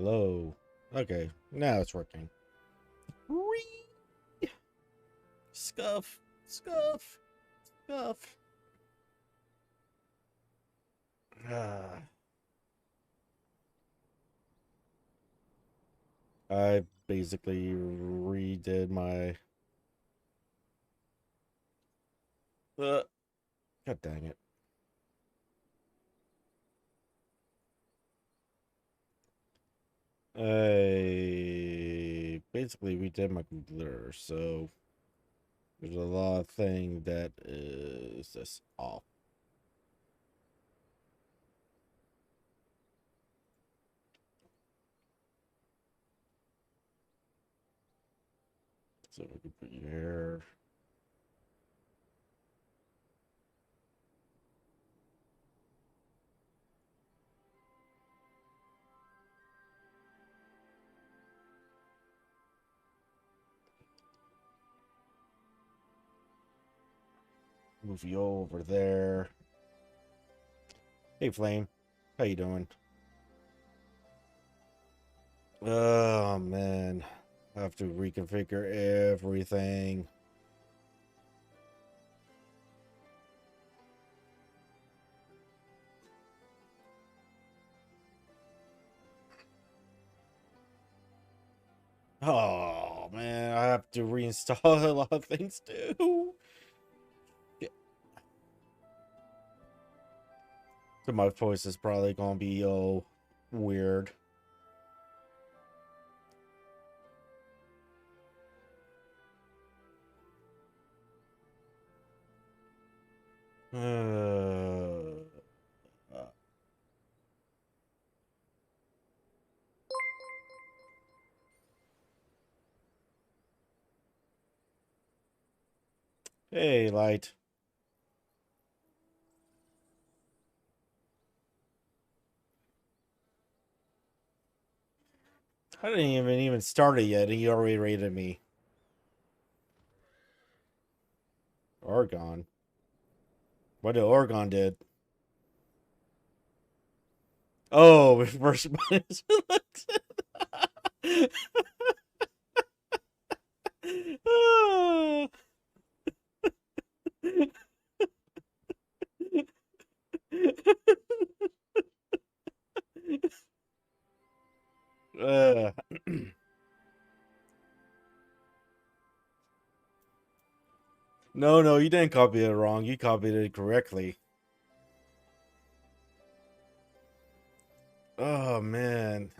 Hello. Okay, now it's working. Whee! Scuff, scuff, scuff. Ah. I basically redid my. God dang it. I basically redid my computer, so there's a lot of thing that is just off. So we can put you here. Move you over there. Hey, Flame. How you doing? Oh, man. I have to reconfigure everything. Oh, man. I have to reinstall a lot of things, too. Yeah. So my voice is probably going to be, weird. Hey, Light. I didn't even start it yet, and you already rated me. Oregon. What did Oregon did? Oh, first uh, no, you didn't copy it wrong. You copied it correctly. Oh, man.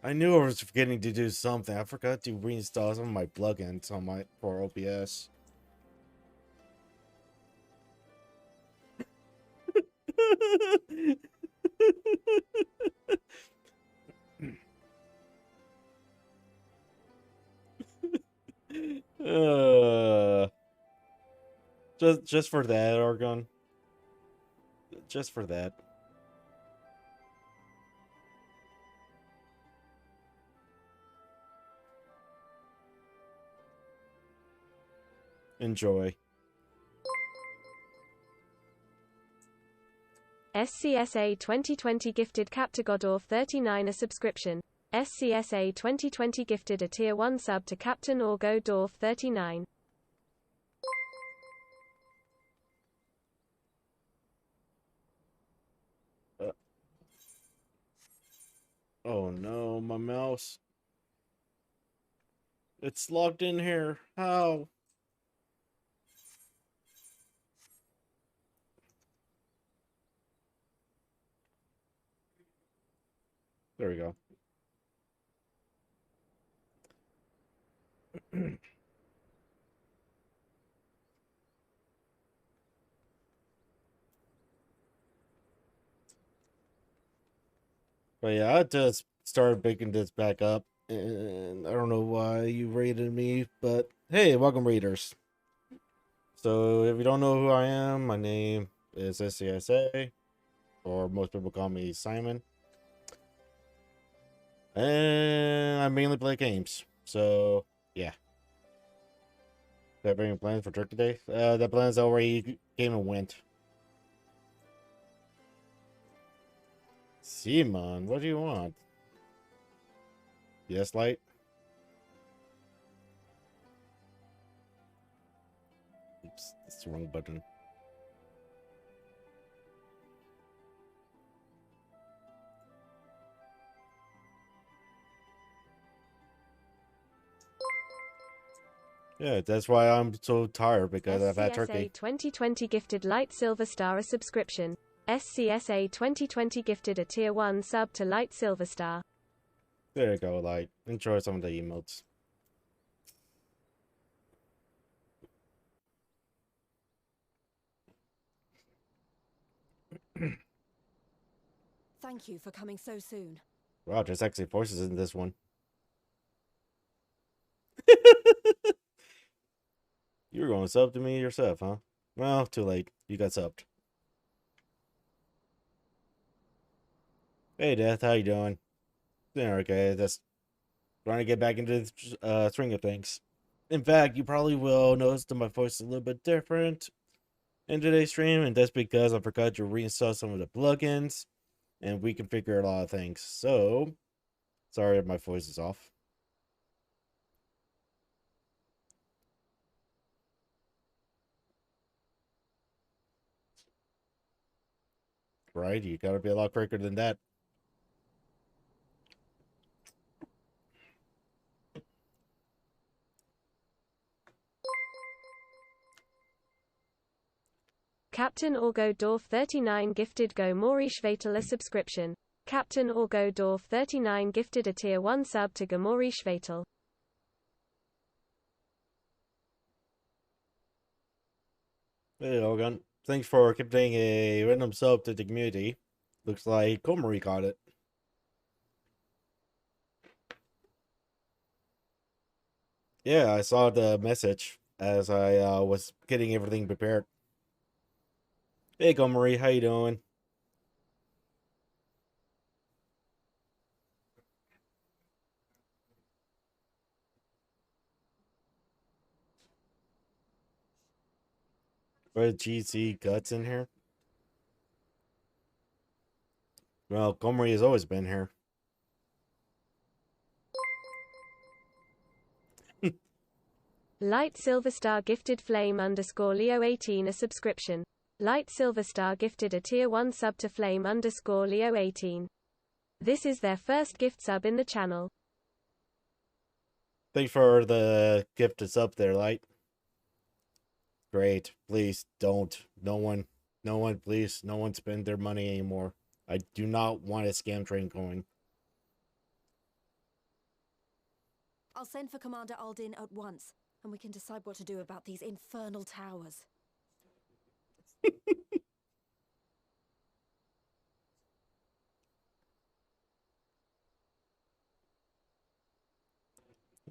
I knew I was forgetting to do something. I forgot to reinstall some of my plugins on my for OBS. uh, just for that, Oregon. Just for that. Enjoy. SCSA 2020 gifted Captagodorf 39 a subscription. SCSA 2020 gifted a Tier 1 sub to Captain Orgo Dorf 39. Oh no, my mouse. It's logged in here. How? There we go. But yeah, I just started picking this back up, and I don't know why you rated me, but hey, welcome readers. So if you don't know who I am, my name is SCSA, or most people call me Simon. And I mainly play games. So yeah. Do I have any plans for Turkey Day? The plans already came and went. Simon, what do you want? Yes, Light? Oops, that's the wrong button. Yeah, that's why I'm so tired, because I've had turkey. SCSA 2020 gifted Light Silver Star a subscription. SCSA 2020 gifted a Tier 1 sub to Light Silver Star. There you go, Light. Enjoy some of the emotes. Thank you for coming so soon. Wow, there's actually voices in this one. You were going to sub to me yourself, huh? Well, too late. You got subbed. Hey, Death, how you doing? Yeah, okay, just trying to get back into the swing of things. In fact, you probably will notice that my voice is a little bit different in today's stream, and that's because I forgot to reinstall some of the plugins and reconfigure a lot of things. So, sorry if my voice is off. Right? You gotta be a lot quicker than that. Captain Orgo Dorf 39 gifted Go Maurice Vatel a subscription. Captain Orgo Dorf 39 gifted a Tier 1 sub to Go Maurice Vatel. Hey, Logan. Thanks for giving a random sub to the community. Looks like Komari got it. Yeah, I saw the message as I was getting everything prepared. Hey, Komari, how you doing? Red GC Guts in here? Well, Komari has always been here. Light Silver Star gifted Flame _ Leo 18 a subscription. Light Silver Star gifted a Tier 1 sub to Flame _ Leo 18. This is their first gift sub in the channel. Thanks for the gift that's up there, Light. Great. Please don't. No one, please, no one spend their money anymore. I do not want a scam train going. I'll send for Commander Aldin at once, and we can decide what to do about these infernal towers.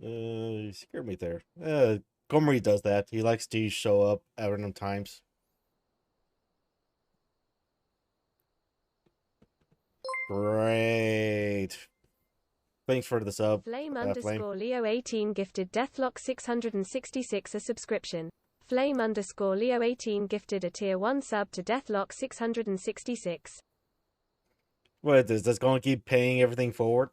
You scared me there. Gomery does that. He likes to show up at random times. Great. Thanks for the sub. Flame Flame. _ Leo 18 gifted Deathlock 666 a subscription. Flame _ Leo 18 gifted a Tier 1 sub to Deathlock 666. What is this going to keep paying everything forward?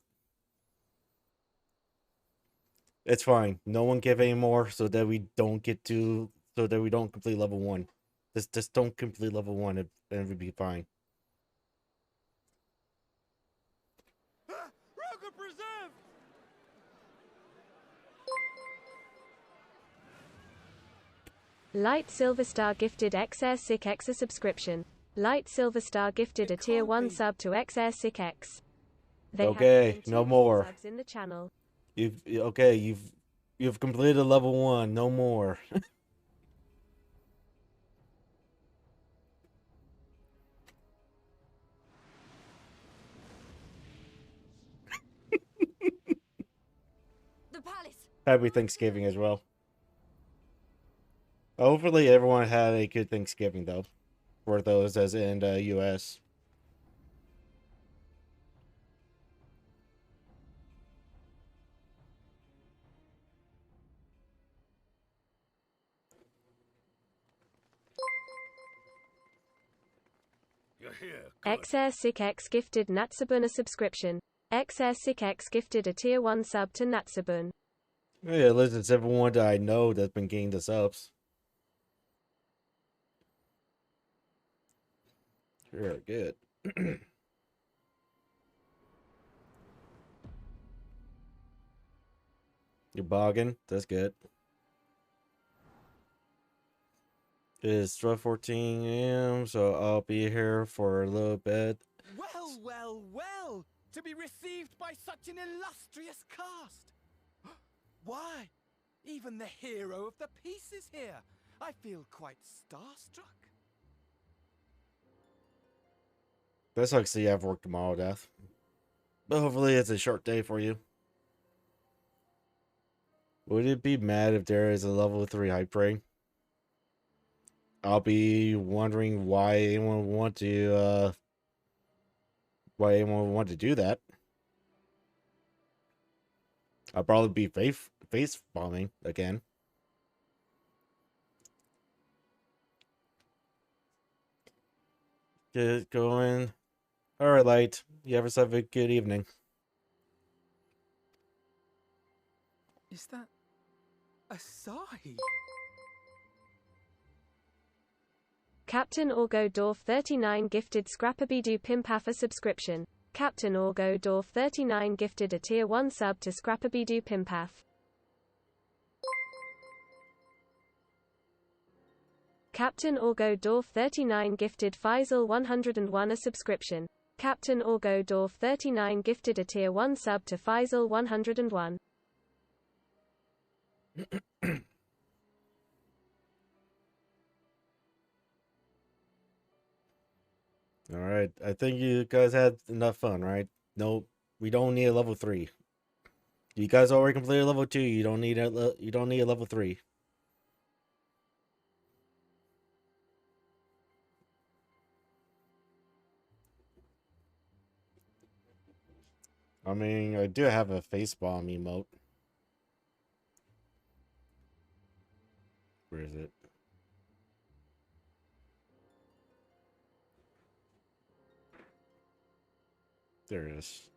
It's fine. No one give any more so that we don't complete level 1. Just don't complete level 1 and it would be fine. Light Silver Star gifted XR Sick X a subscription. Light Silver Star gifted a Tier 1 sub to XR Sick X. They Okay, have no more. subs in the channel. You've completed level 1. No more. The palace! Happy Thanksgiving as well. Hopefully everyone had a good Thanksgiving though, for those as in the US. XR Sick X gifted Natsubun a subscription. XR6X gifted a tier 1 sub to Natsubun. Yeah, listen, it's everyone that I know that's been getting the subs. Very good. You're bogging. That's good. It's 12:14 a.m., so I'll be here for a little bit. Well, well, well! To be received by such an illustrious cast! Why, even the hero of the piece is here! I feel quite starstruck. That sucks to have work tomorrow, Death. But hopefully it's a short day for you. Would it be mad if there is a level 3 hype train? I'll be wondering why anyone would want to do that. I'll probably be face bombing again. Get going. Alright, Light. You have yourself a good evening. Is that a sigh? Captain Orgo Dorf 39 gifted Scrapabidu Pimpaf a subscription. Captain Orgo Dorf 39 gifted a tier 1 sub to Scrapabidu Pimpaf. Captain Orgo Dorf 39 gifted Faisal 101 a subscription. Captain Orgo Dorf 39 gifted a tier 1 sub to Faisal 101. Alright, I think you guys had enough fun, right? No, we don't need a level 3. You guys already completed level 2, you don't need a level 3. I mean, I do have a face bomb emote. Where is it? There it is.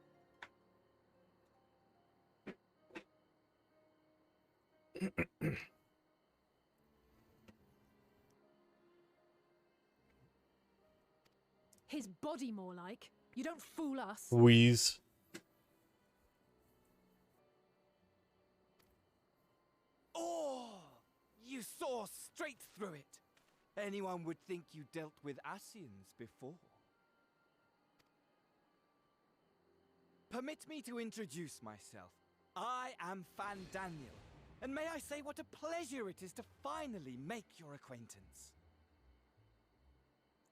His body more like. You don't fool us. Wheeze. Oh! You saw straight through it! Anyone would think you dealt with Asians before. Permit me to introduce myself. I am Fan Daniel, and may I say what a pleasure it is to finally make your acquaintance.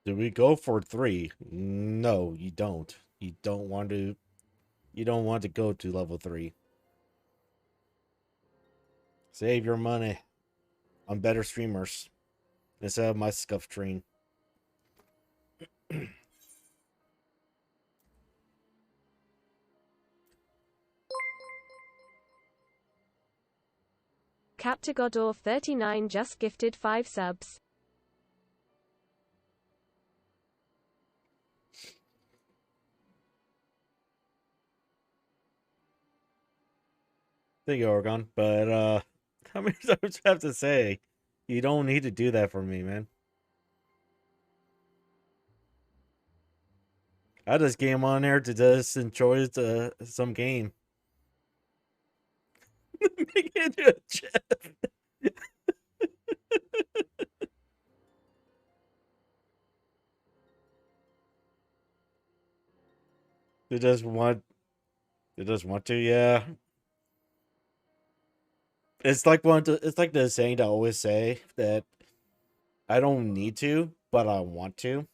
Do we go for 3? No, you don't. You don't want to go to level 3. Save your money on better streamers instead of my scuff train. Captagodorf 39 just gifted 5 subs. Thank you, Oregon. But how many times do I have to say you don't need to do that for me, man? I just came on there to just enjoy some game. Make it into a chef. They just want to, yeah. It's like the saying that I always say that I don't need to, but I want to.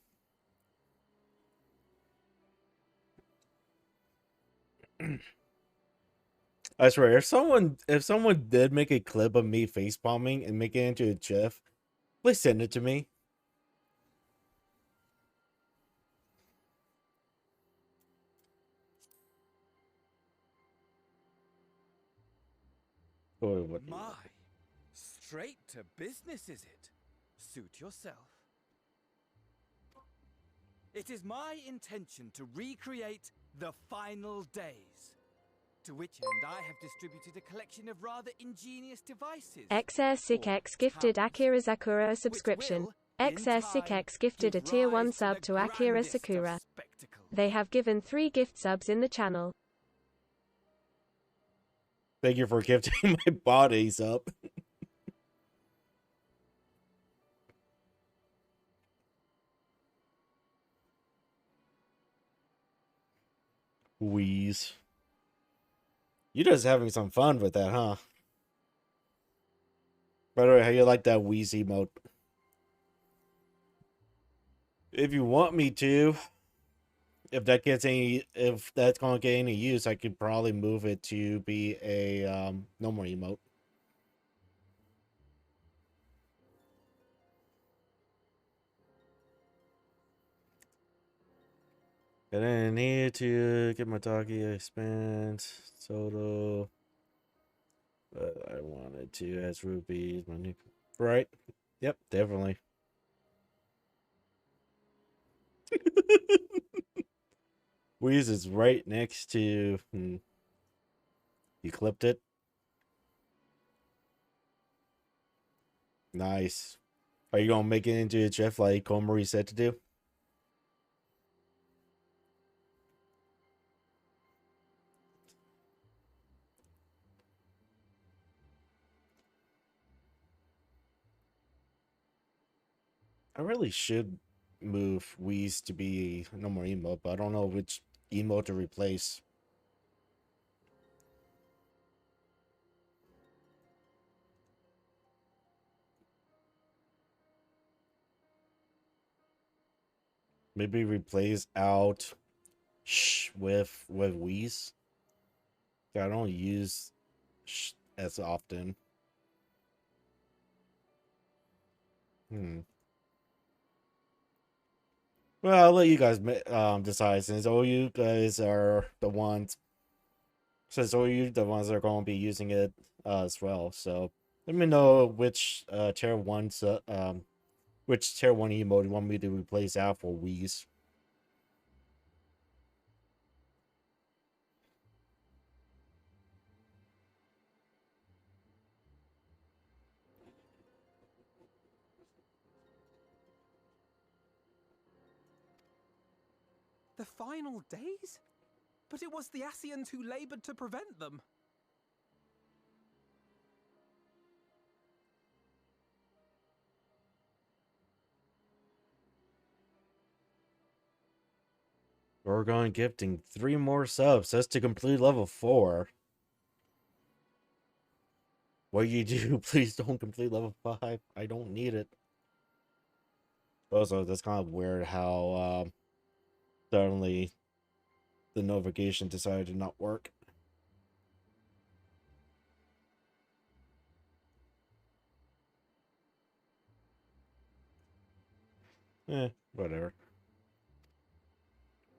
I swear, if someone did make a clip of me face palming and make it into a GIF, please send it to me. Oh, what? My, straight to business is it? Suit yourself. It is my intention to recreate the final days. To which end I have distributed a collection of rather ingenious devices. XR6X gifted Akira Sakura a subscription. XR6X gifted a tier 1 sub to Akira Sakura. They have given 3 gift subs in the channel. Thank you for gifting my bodies up. Wheeze. You just having some fun with that, huh? By the way, how you like that wheeze emote? If you want me to, if that's gonna get any use, I could probably move it to be a no more emote. And then I need to get my doggy. I spent total, but I wanted to as rupees. My new, right? Yep, definitely. Wheeze is right next to. You clipped it. Nice. Are you gonna make it into a Jeff like Comrie said to do? I really should move Wheeze to be no more emote, but I don't know which emote to replace. Maybe replace out shh with Wheeze. I don't use shh as often. Well, I'll let you guys decide, since all you guys are the ones. Since all you the ones that are going to be using it as well. So let me know which tier 1 which tier 1 emote you want me to replace out for Wheeze. The final days? But it was the Ascians who labored to prevent them. Oregon gifting 3 more subs. That's to complete level 4. What you do, please don't complete level 5. I don't need it. Also, that's kind of weird how suddenly the notification decided to not work. Whatever.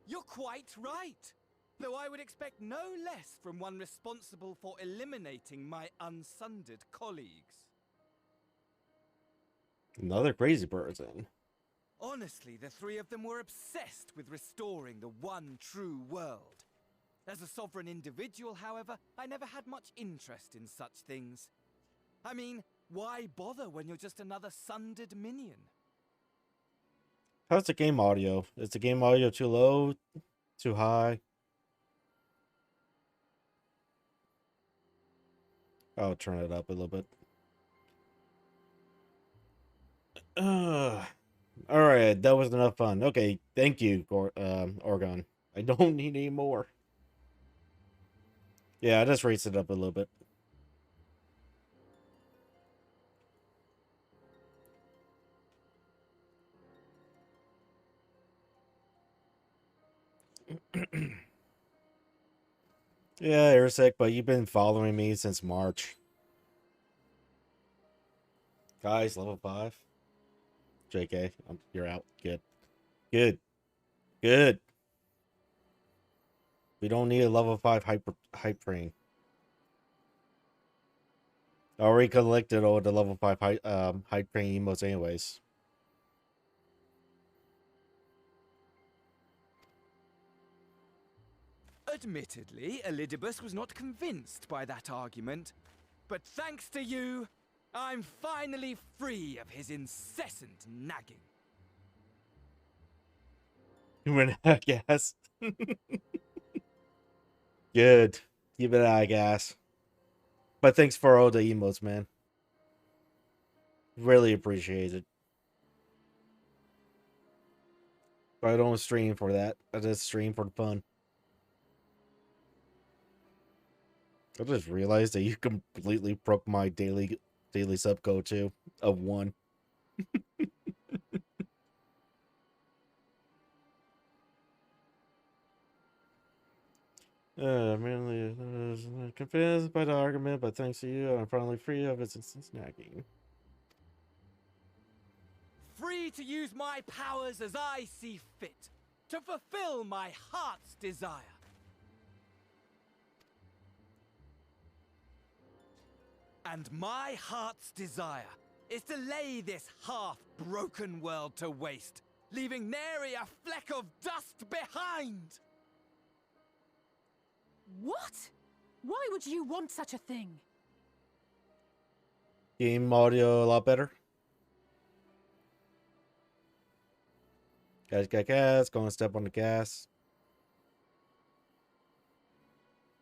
You're quite right. Though I would expect no less from one responsible for eliminating my unsundered colleagues. Another crazy person. Honestly, the 3 of them were obsessed with restoring the one true world. As a sovereign individual, however, I never had much interest in such things. I mean, why bother when you're just another sundered minion? How's the game audio? Is the game audio too low? Too high? I'll turn it up a little bit. Alright, that was enough fun. Okay, thank you, Oregon. I don't need any more. Yeah, I just raised it up a little bit. Yeah, Airsick, but you've been following me since March. Guys, level 5. JK, you're out. Good. Good. Good. We don't need a level 5 hype train. I already collected all the level 5 hype train emotes anyways. Admittedly, Elidibus was not convinced by that argument, but thanks to you, I'm finally free of his incessant nagging. You went out of gas. Good. Keep it out of gas. But thanks for all the emotes, man. Really appreciate it. But I don't stream for that. I just stream for the fun. I just realized that you completely broke my daily sub code too of 1. I'm really convinced by the argument, but thanks to you, I'm finally free of its snagging. Free to use my powers as I see fit, to fulfill my heart's desire. And my heart's desire is to lay this half-broken world to waste, leaving nary a fleck of dust behind! What? Why would you want such a thing? Game audio a lot better. Guys got gas, going to step on the gas.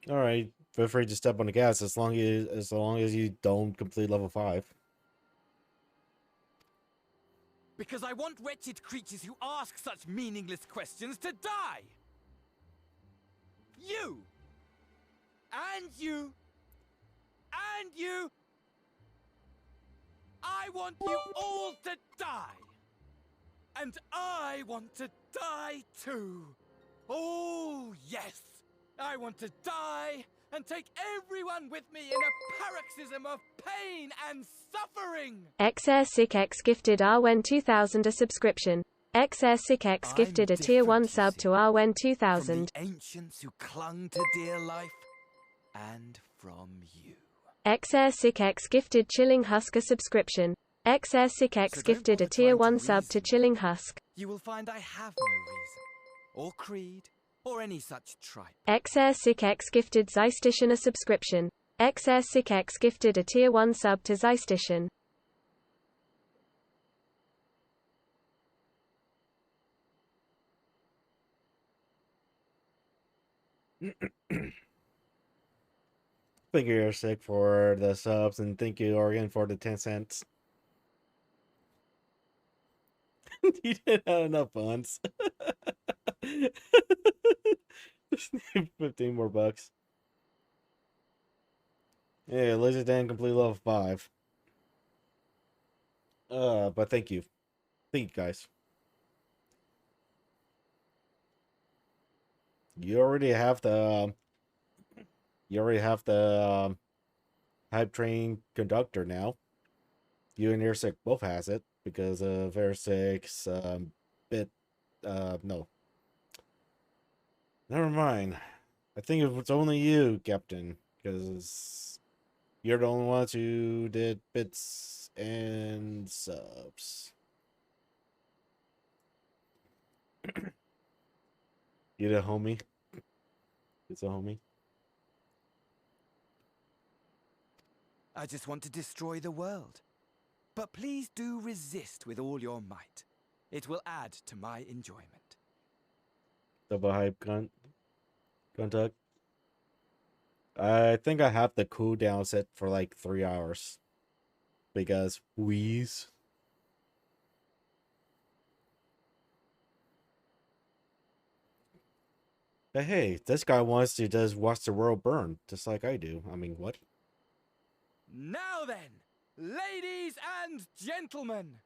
Alright, feel free to step on the gas as long as you don't complete level 5. Because I want wretched creatures who ask such meaningless questions to die! You! And you! And you! I want you all to die! And I want to die too! Oh, yes! I want to die and take everyone with me in a paroxysm of pain and suffering! XAirSickX gifted Arwen 2000 a subscription. XAirSickX gifted a tier 1 sub to Arwen 2000. From the ancients who clung to dear life, and from you. XAirSickX gifted Chilling Husk a subscription. XAirSickX So don't gifted a bother tier trying 1 to sub to reason. Chilling Husk. You will find I have no reason, or creed, or any such tripe. XAirSickX gifted Zeistation a subscription. XAirSickX gifted a tier 1 sub to Zeistation. Thank you, you're sick for the subs, and thank you, Oregon, for the 10 cents. You didn't have enough funds. Just need 15 more bucks. Yeah, Lizard Dan complete level 5. But thank you. Thank you, guys. You already have the hype train conductor now. You and Airsick both has it because of Airsick's no. Never mind. I think it was only you, Captain, because you're the only ones who did bits and subs. You the homie? It's a homie. I just want to destroy the world. But please do resist with all your might. It will add to my enjoyment. Double hype contact. I think I have the cooldown set for like 3 hours. Because wheeze. But hey, this guy wants to just watch the world burn, just like I do. I mean, what? Now then, ladies and gentlemen,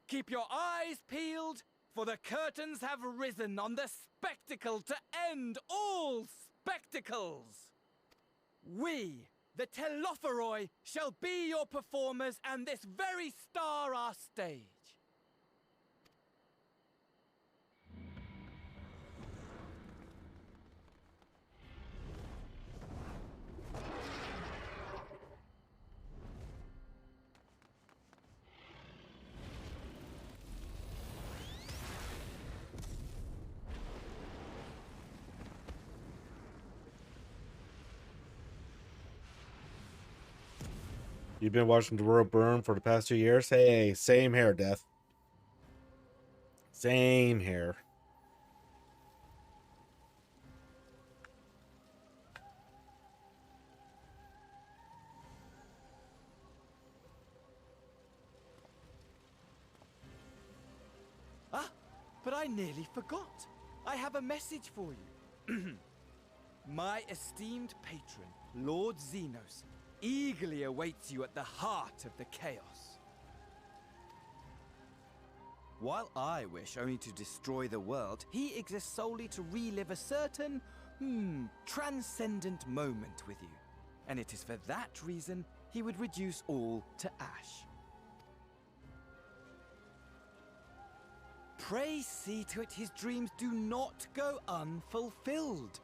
keep your eyes peeled, for the curtains have risen on the spectacle to end all spectacles. We, the Telophoroi, shall be your performers and this very star our stage. You've been watching the world burn for the past 2 years? Hey, same here, Death. Same here. Ah, but I nearly forgot. I have a message for you. My esteemed patron, Lord Xenos, eagerly awaits you at the heart of the chaos. While I wish only to destroy the world, he exists solely to relive a certain, transcendent moment with you. And it is for that reason he would reduce all to ash. Pray see to it his dreams do not go unfulfilled.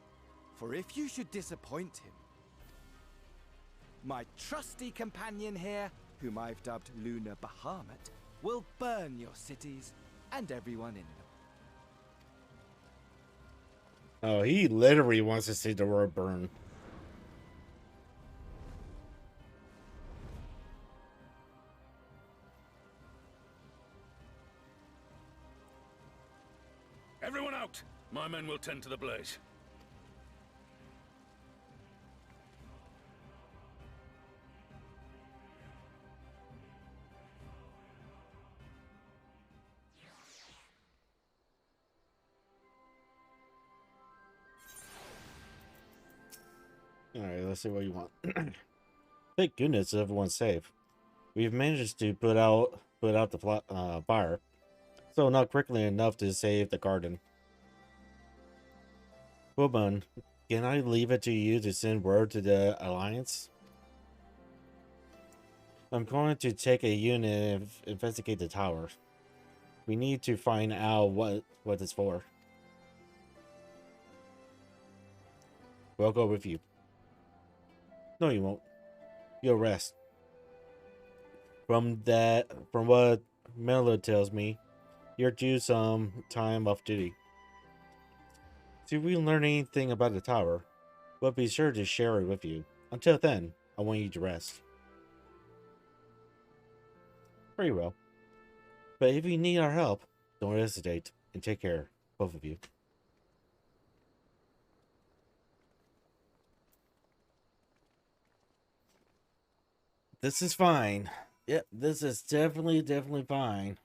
For if you should disappoint him, my trusty companion here, whom I've dubbed Lunar Bahamut, will burn your cities and everyone in them. Oh, he literally wants to see the world burn. Everyone out! My men will tend to the blaze. Alright, let's see what you want. Thank goodness everyone's safe. We've managed to put out the fire, so not quickly enough to save the garden. Woman, can I leave it to you to send word to the Alliance? I'm going to take a unit and investigate the tower. We need to find out what it's for. We'll go with you. No, you won't. You'll rest. From what Melo tells me, you're due some time off duty. If we learn anything about the tower, we'll be sure to share it with you. Until then, I want you to rest. Very well. But if you need our help, don't hesitate, and take care, both of you. This is fine. Yep, this is definitely fine.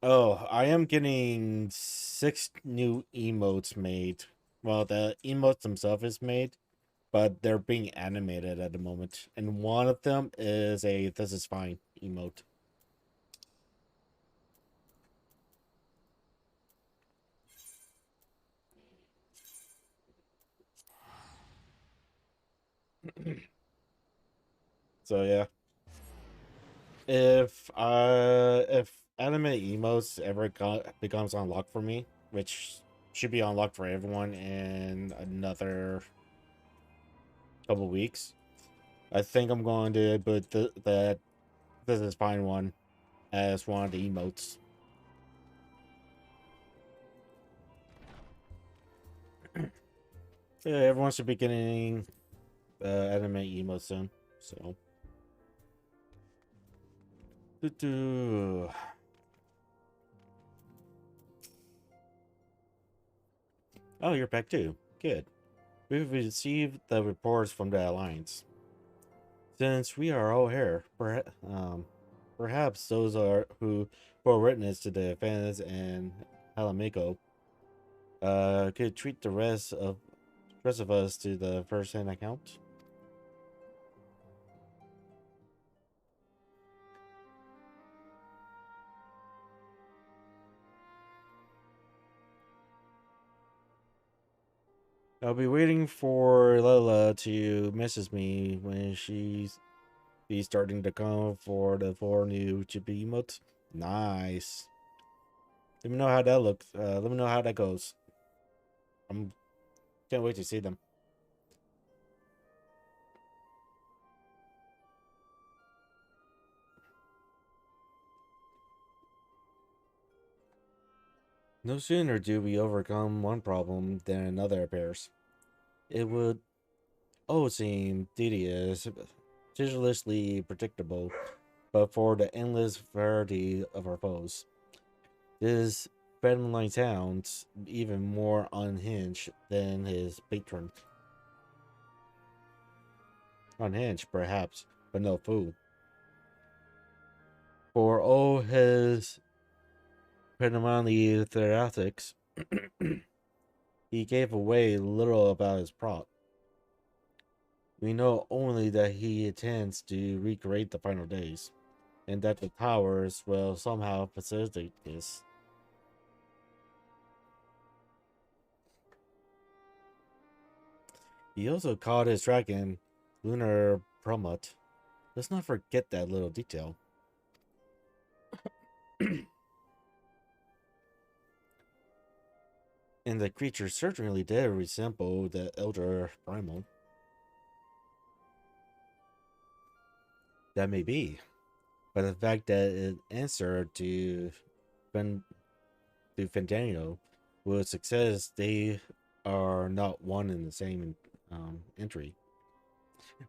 Oh, I am getting 6 new emotes made. Well, the emotes themselves is made, but they're being animated at the moment. And one of them is a "this is fine" emote. So yeah. If anime emotes ever becomes unlocked for me, which should be unlocked for everyone in another couple weeks, I think I'm going to put that "this is fine" one as one of the emotes. Yeah, everyone should be getting anime emotes soon. So. Oh, you're back too. Good. We've received the reports from the Alliance. Since we are all here, perhaps those who bore witness to the events in Halamiko could treat the rest of us to the first-hand account. I'll be waiting for Lola to message me when she's starting to come for the 4 new chibi emotes. Nice. Let me know how that looks. Let me know how that goes. Can't wait to see them. No sooner do we overcome one problem than another appears. It would all seem tedious, titirelessly predictable, but for the endless variety of our foes. This friendly sounds even more unhinged than his patron. Unhinged, perhaps, but no fool. For all his predominantly theatrics, he gave away little about his plot. We know only that he intends to recreate the final days, and that the towers will somehow facilitate this. He also called his dragon Lunar Promot. Let's not forget that little detail. And the creature certainly did resemble the Elder Primal. That may be, but the fact that it answered to Fandango with success, they are not one and the same entry.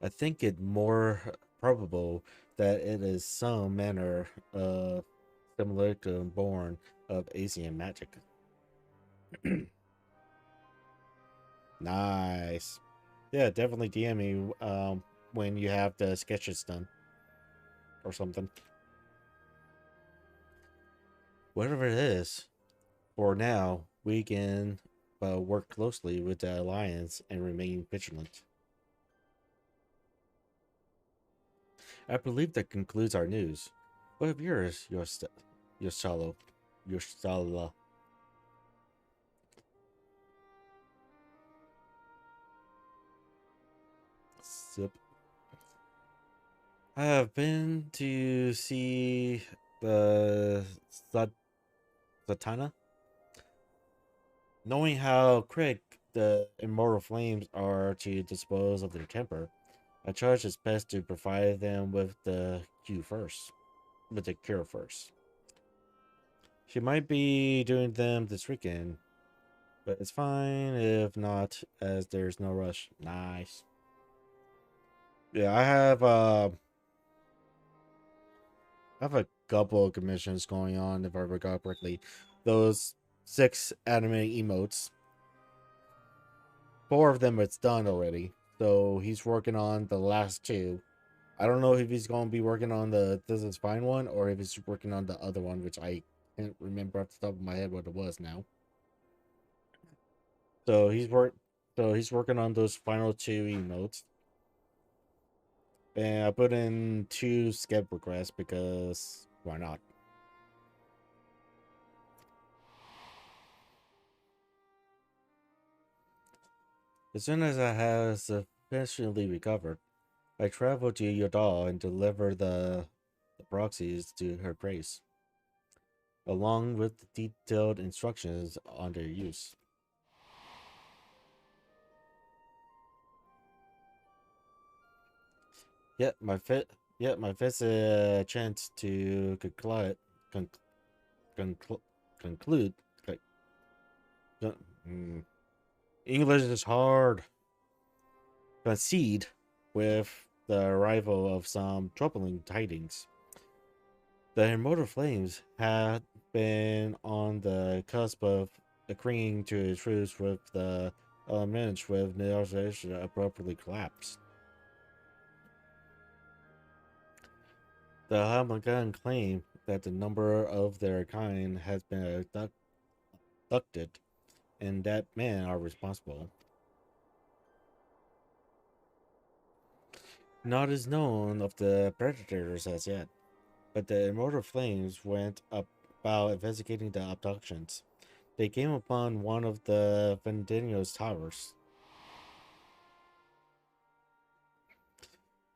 I think it more probable that it is some manner of simulacrum born of Asian magic. Nice. Yeah, definitely DM me when you have the sketches done or something. Whatever it is, for now, we can work closely with the Alliance and remain vigilant. I believe that concludes our news. What of yours, your shallow? Sip. I have been to see the Satana. Knowing how quick the immortal flames are to dispose of their temper, I charge it's best to provide them with the cure first. She might be doing them this weekend, but it's fine if not, as there's no rush. Nice. Yeah, I have a couple of commissions going on, if I recall correctly. Those 6 anime emotes. 4 of them it's done already. So he's working on the last 2. I don't know if he's going to be working on the This Is Fine one or if he's working on the other one, which I can't remember off the top of my head what it was now. So he's working on those final 2 emotes. And I put in 2 skip requests because why not? As soon as I have sufficiently recovered, I travel to Yodal and deliver the proxies to her grace, along with detailed instructions on their use. Yet my fifth chance to conclude. English is hard. Concede with the arrival of some troubling tidings. The immortal flames had been on the cusp of agreeing to a truce with the elements with negotiation abruptly collapsed. The Hamagan claim that the number of their kind has been abducted, and that men are responsible. Not is known of the predators as yet, but the immortal flames went about investigating the abductions. They came upon one of the Vendino's towers.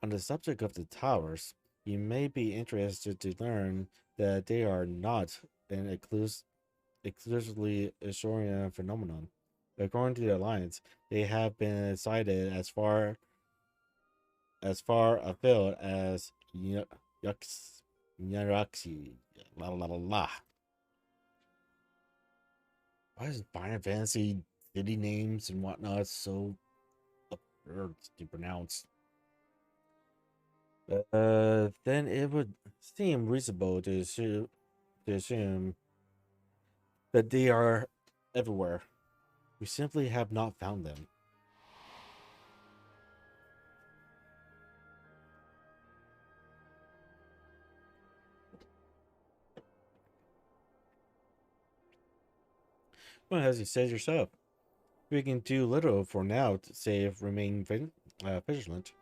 On the subject of the towers, you may be interested to learn that they are not an exclusively Ashorian phenomenon. According to the Alliance, they have been sighted as far afield as Yaraxi. La la la la. Why is Final Fantasy city names and whatnot so words to pronounce. Then it would seem reasonable to assume that they are everywhere. We simply have not found them. Well, as you said yourself, we can do little for now to save remain vigilant.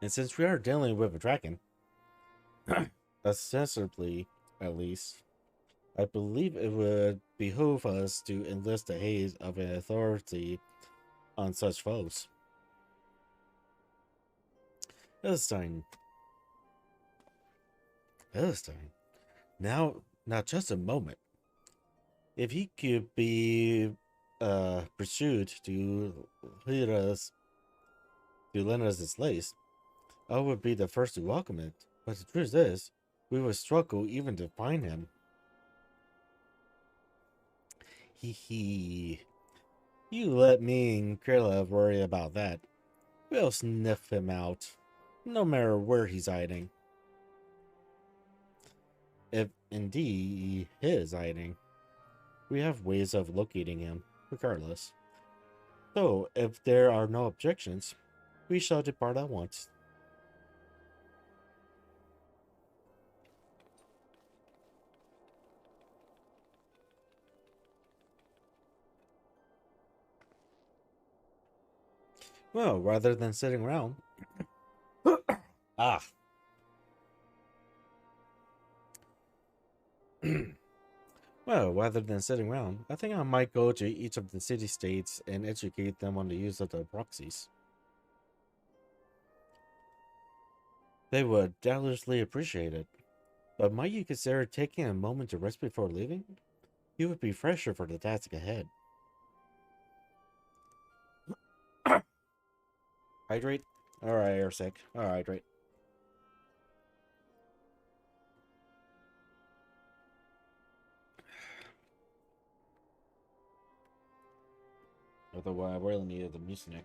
And since we are dealing with a dragon, ostensibly at least, I believe it would behoove us to enlist the aid of an authority on such foes. Elstein. Now just a moment. If he could be pursued to lead us to lend us his lace, I would be the first to welcome it. But the truth is, we would struggle even to find him. Hee. You let me and Krilla worry about that. We'll sniff him out, no matter where he's hiding. If indeed he is hiding, we have ways of locating him, regardless. So, if there are no objections, we shall depart at once. Well, rather than sitting around... Ah. Well, rather than sitting around, I think I might go to each of the city-states and educate them on the use of the proxies. They would doubtlessly appreciate it. But might you consider taking a moment to rest before leaving? You would be fresher for the task ahead. Hydrate? Alright, you're sick. Alright, hydrate. Although I really needed the mucinex.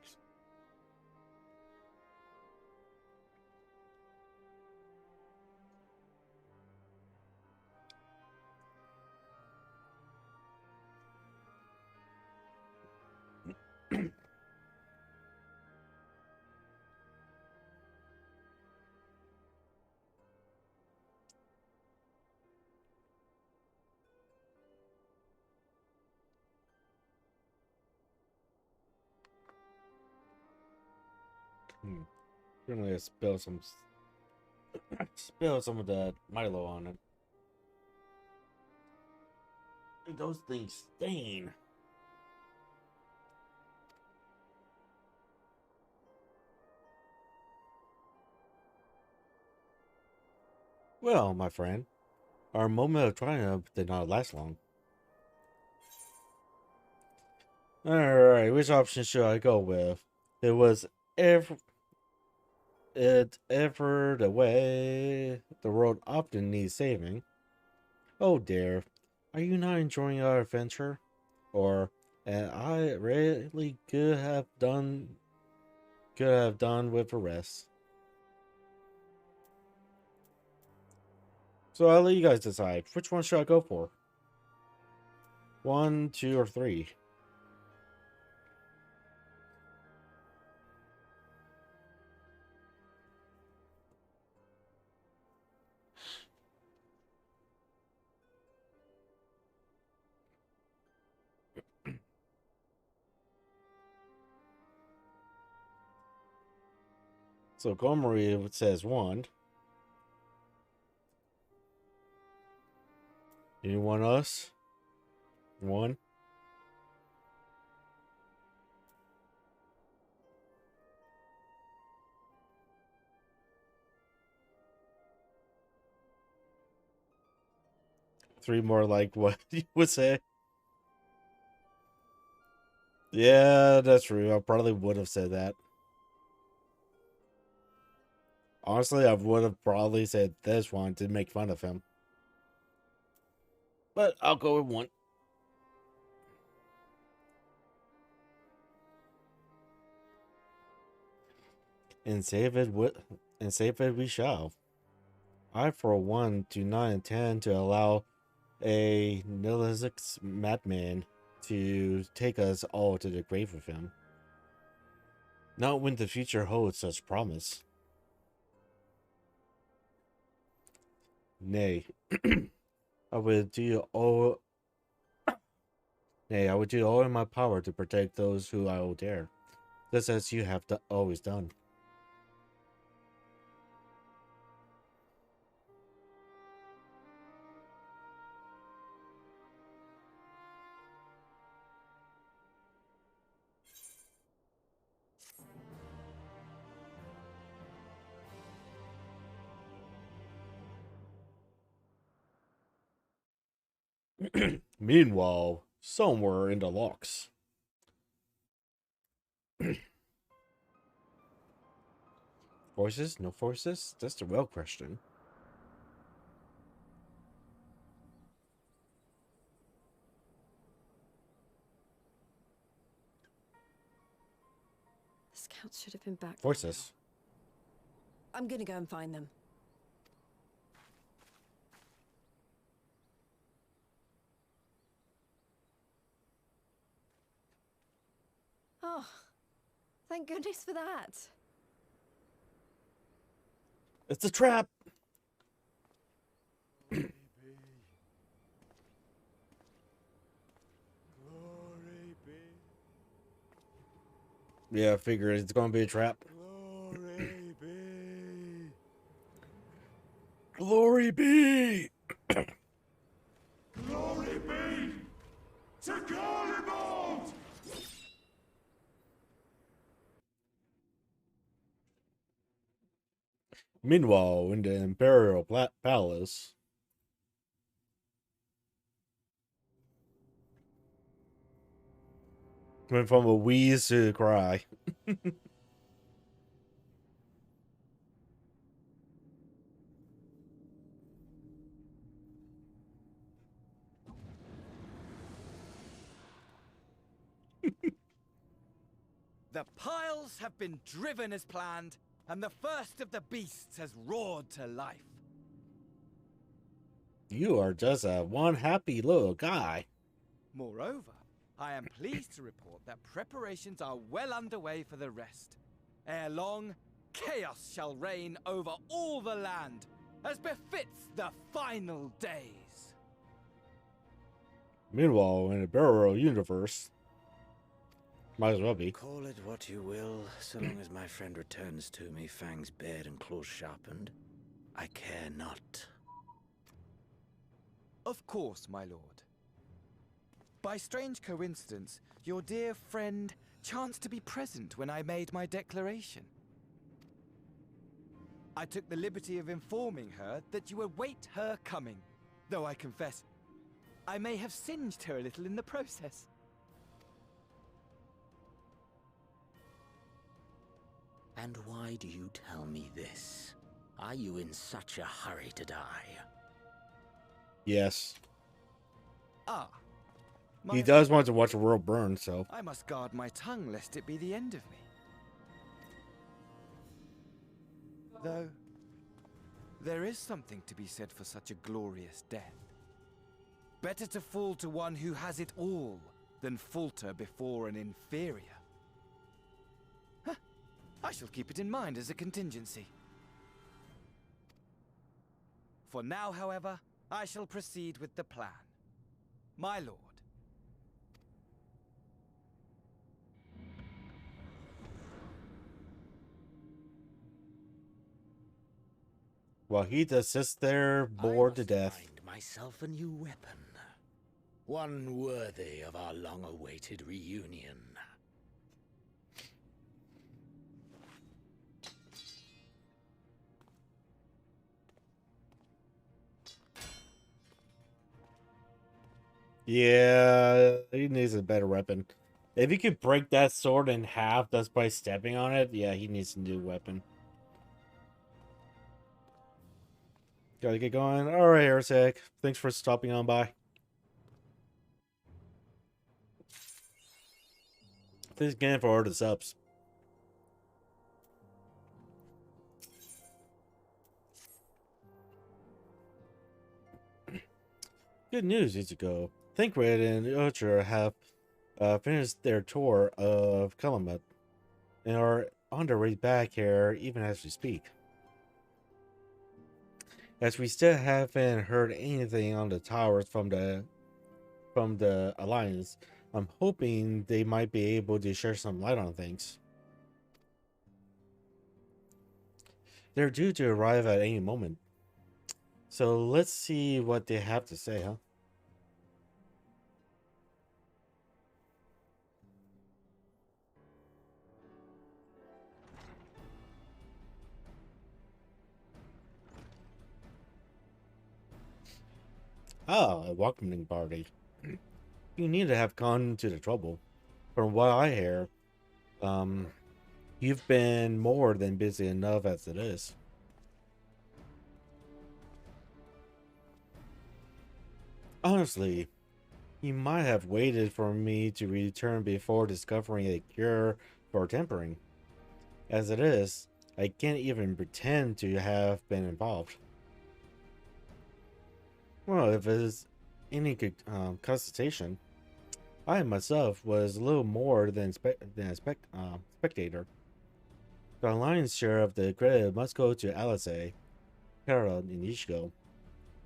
Gonna spill some of that Milo on it. Those things stain. Well, my friend, our moment of triumph did not last long. Alright, which option should I go with? It was ever the way the world often needs saving. Oh dear, are you not enjoying our adventure? Or, and I really could have done with the rest. So I'll let you guys decide. Which one should I go for? 1, 2, or 3? So Gomery says 1. You want us? 1. Three more like what you would say. Yeah, that's true. I probably would have said that. Honestly, I would have probably said this one to make fun of him. But I'll go with 1. and save it we shall. I, for one, do not intend to allow a nihilistic madman to take us all to the grave with him. Not when the future holds such promise. Nay, I would do all. Nay, I would do all in my power to protect those who I will dare, just as you have always done. Meanwhile, somewhere in the locks. Voices? No voices? That's the real question. The scouts should have been back. Voices. I'm gonna go and find them. Oh, thank goodness for that. It's a trap! Glory be. Yeah, I figure it's gonna be a trap. Glory be. Glory be! Glory be to Garlemald! Meanwhile, in the Imperial Palace, went from a wheeze to a cry. The piles have been driven as planned, and the first of the beasts has roared to life. You are just a one happy little guy. Moreover, I am pleased to report that preparations are well underway for the rest. Ere long, chaos shall reign over all the land, as befits the final days. Meanwhile, in the Burial universe, might as well be. Call it what you will, so long as my friend returns to me, fangs bared and claws sharpened. I care not. Of course, my lord. By strange coincidence, your dear friend chanced to be present when I made my declaration. I took the liberty of informing her that you await her coming, though I confess, I may have singed her a little in the process. And why do you tell me this? Are you in such a hurry to die? Yes. Ah. He does want to watch the world burn, so. I must guard my tongue lest it be the end of me. Though, there is something to be said for such a glorious death. Better to fall to one who has it all than falter before an inferior. Huh. I shall keep it in mind as a contingency. For now, however, I shall proceed with the plan. My lord. While he just sits there, bored to death. Find myself a new weapon. One worthy of our long-awaited reunion. Yeah, he needs a better weapon. If he could break that sword in half just by stepping on it, yeah, he needs a new weapon. Gotta get going. Alright, Heretic. Thanks for stopping on by. Thanks again for all the subs. Good news, Ichigo. Thancred and Ultra have finished their tour of Calumet and are on their way back here even as we speak. As we still haven't heard anything on the towers from the Alliance, I'm hoping they might be able to share some light on things. They're due to arrive at any moment. So let's see what they have to say, huh? Ah, a welcoming party. You need to have gone to the trouble. From what I hear, you've been more than busy enough as it is. Honestly, you might have waited for me to return before discovering a cure for tampering. As it is, I can't even pretend to have been involved. Well, if it's any consultation, I myself was a little more than spectator. The lion's share of the credit must go to Alice, Carol, and Ichigo.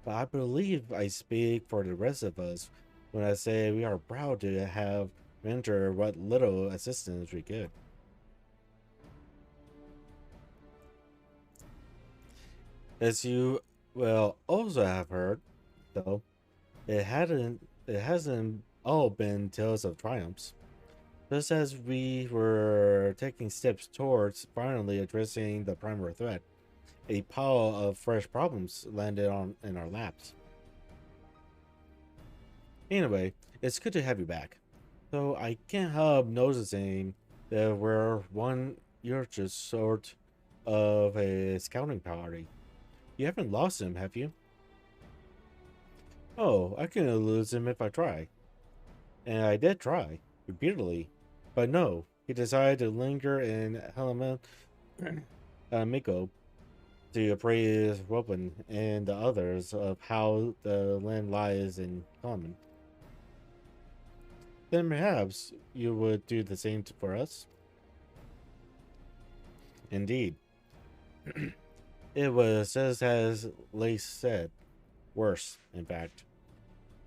But I believe I speak for the rest of us when I say we are proud to have rendered what little assistance we could. As you will also have heard, though, it hasn't all been tales of triumphs. Just as we were taking steps towards finally addressing the primary threat, a pile of fresh problems landed in our laps. Anyway, it's good to have you back. Though I can't help noticing that you're just sort of a scouting party. You haven't lost him, have you? Oh, I can lose him if I try. And I did try, repeatedly. But no, he decided to linger in Helena Miko to appraise Robin and the others of how the land lies in common. Then perhaps you would do the same for us? Indeed. It was just as Lace said. Worse, in fact.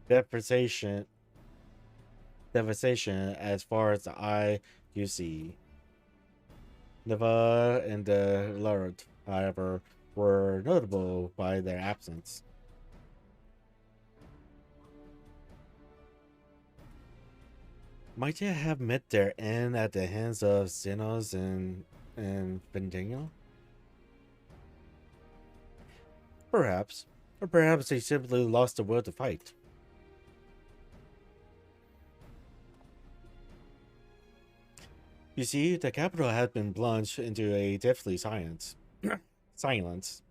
Devastation as far as the eye you see. Neva and the Lord, however, were notable by their absence. Might you have met their end at the hands of Xenos and Vendino? Perhaps. Or perhaps they simply lost the will to fight. You see, the capital had been plunged into a deathly silence. Silence.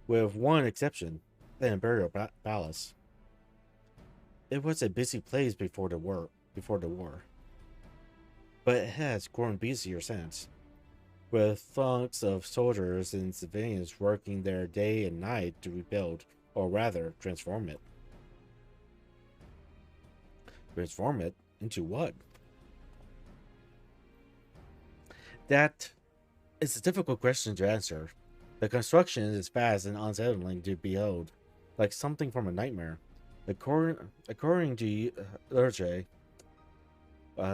With one exception, the Imperial Palace. It was a busy place before the war. But it has grown busier since, with throngs of soldiers and civilians working there day and night to rebuild, or rather, transform it. Transform it into what? That is a difficult question to answer. The construction is fast and unsettling to behold, like something from a nightmare. According to Urge,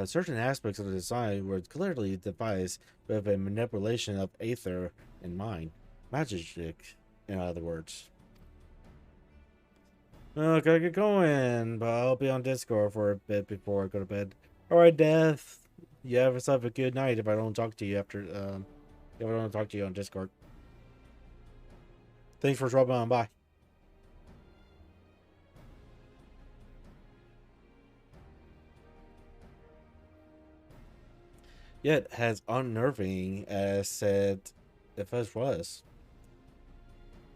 certain aspects of the design were clearly devised with a manipulation of aether in mind. Magic, in other words. Oh, gotta get going, but I'll be on Discord for a bit before I go to bed. Alright, Death. You have yourself a good night if I don't talk to you if I don't talk to you on Discord. Thanks for dropping on by. Yet, as unnerving as said it first was,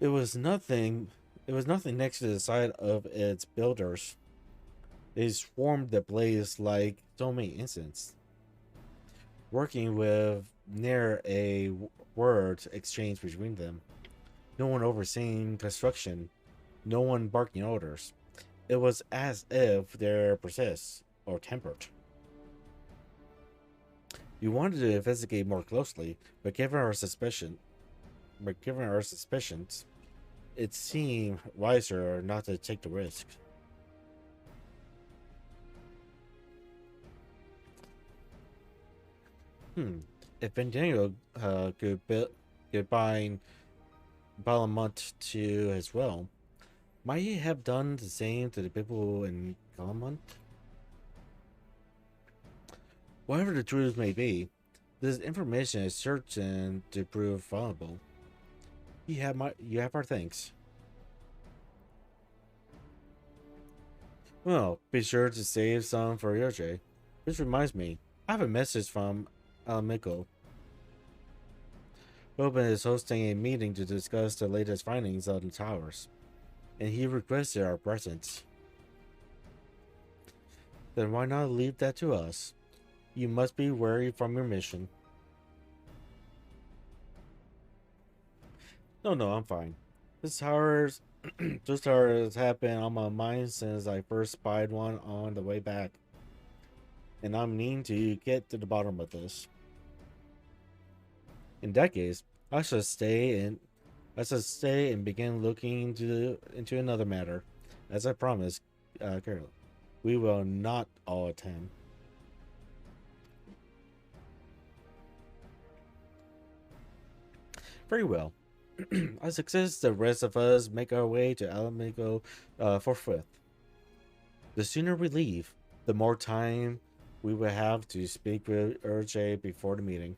it was nothing next to the sight of its builders. They swarmed the blaze like so many incidents, working with near a word exchange between them. No one overseeing construction, no one barking orders. It was as if they're possessed or tempered. We wanted to investigate more closely, but given our suspicions, it seemed wiser not to take the risk. If Bendigo could bind Balamont to his realm, might he have done the same to the people in Balamont? Whatever the truth may be, this information is certain to prove valuable. You have our thanks. Well, be sure to save some for Yoje. This reminds me, I have a message from Alamico. Robin is hosting a meeting to discuss the latest findings on the towers, and he requested our presence. Then why not leave that to us? You must be wary from your mission. No, I'm fine. This tower's this tower has happened on my mind since I first spied one on the way back. And I'm needing to get to the bottom of this. In that case, I should stay and begin looking into another matter. As I promised, Carol, we will not all attend. Very well. I suggest the rest of us make our way to Alamico forthwith. The sooner we leave, the more time we will have to speak with Urge before the meeting.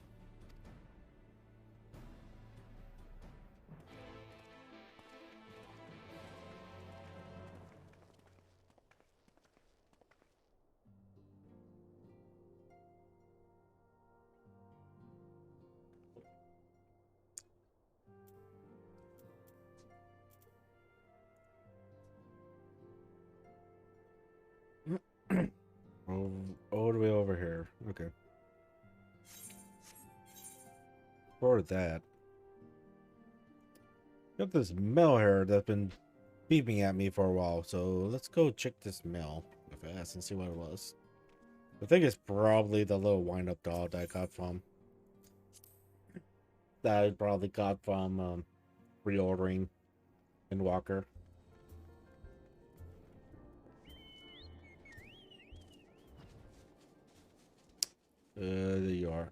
All the way over here. Okay. For that, got this mail here that's been beeping at me for a while, so let's go check this mail fast and see what it was. I think it's probably the little wind-up doll that I got from reordering in Walker. There you are.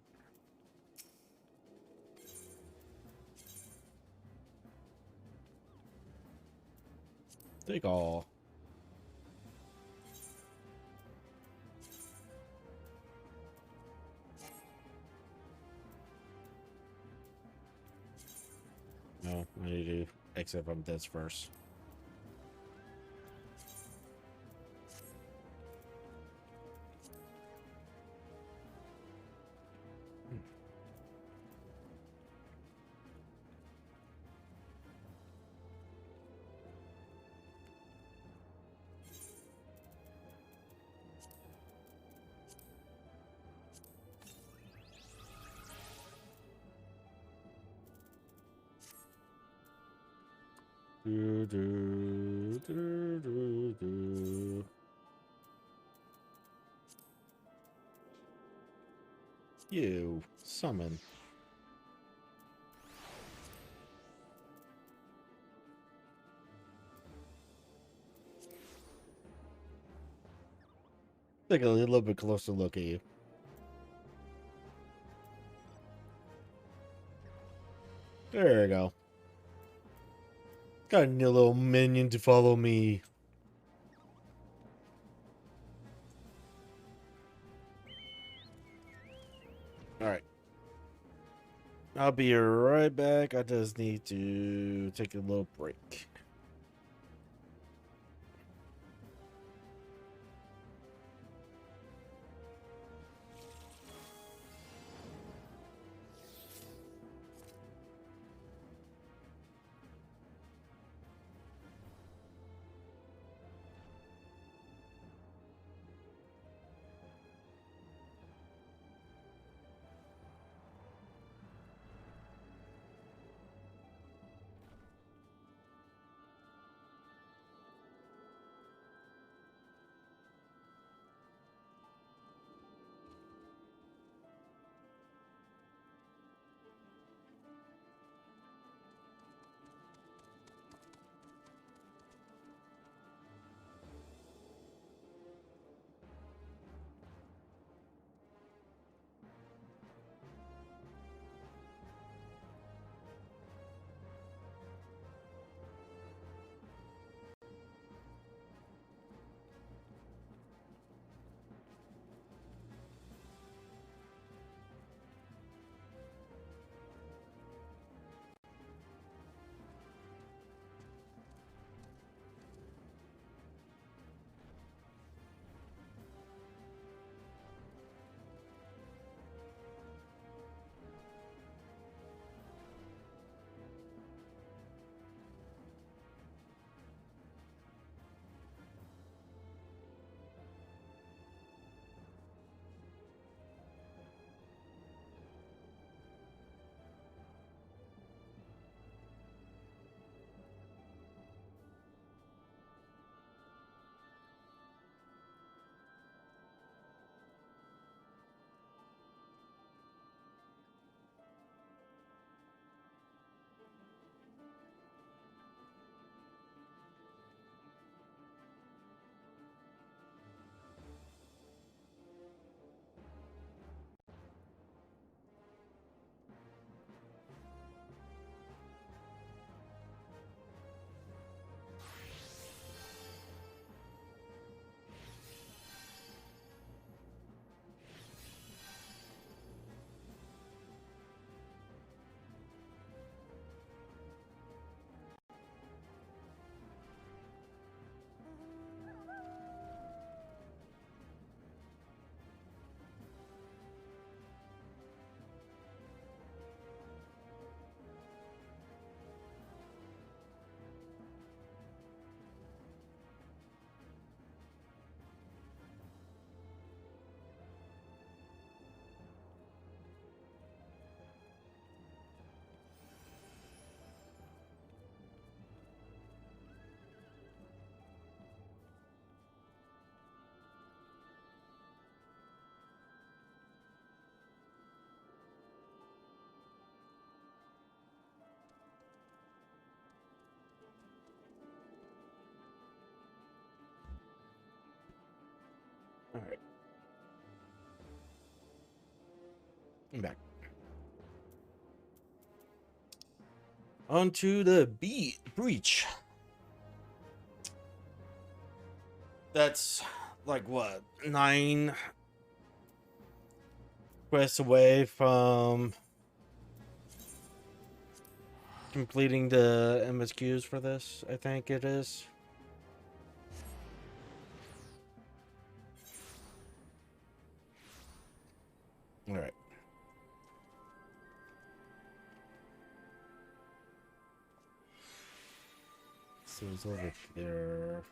Take all. No, I need to exit from this first. Do. You summon. Take a little bit closer look at you. There you go. Got a new little minion to follow me. Alright. I'll be right back. I just need to take a little break. Alright. I'm back. Onto the breach. That's like what, 9 quests away from completing the MSQs for this, I think it is. Alright. So it's over there.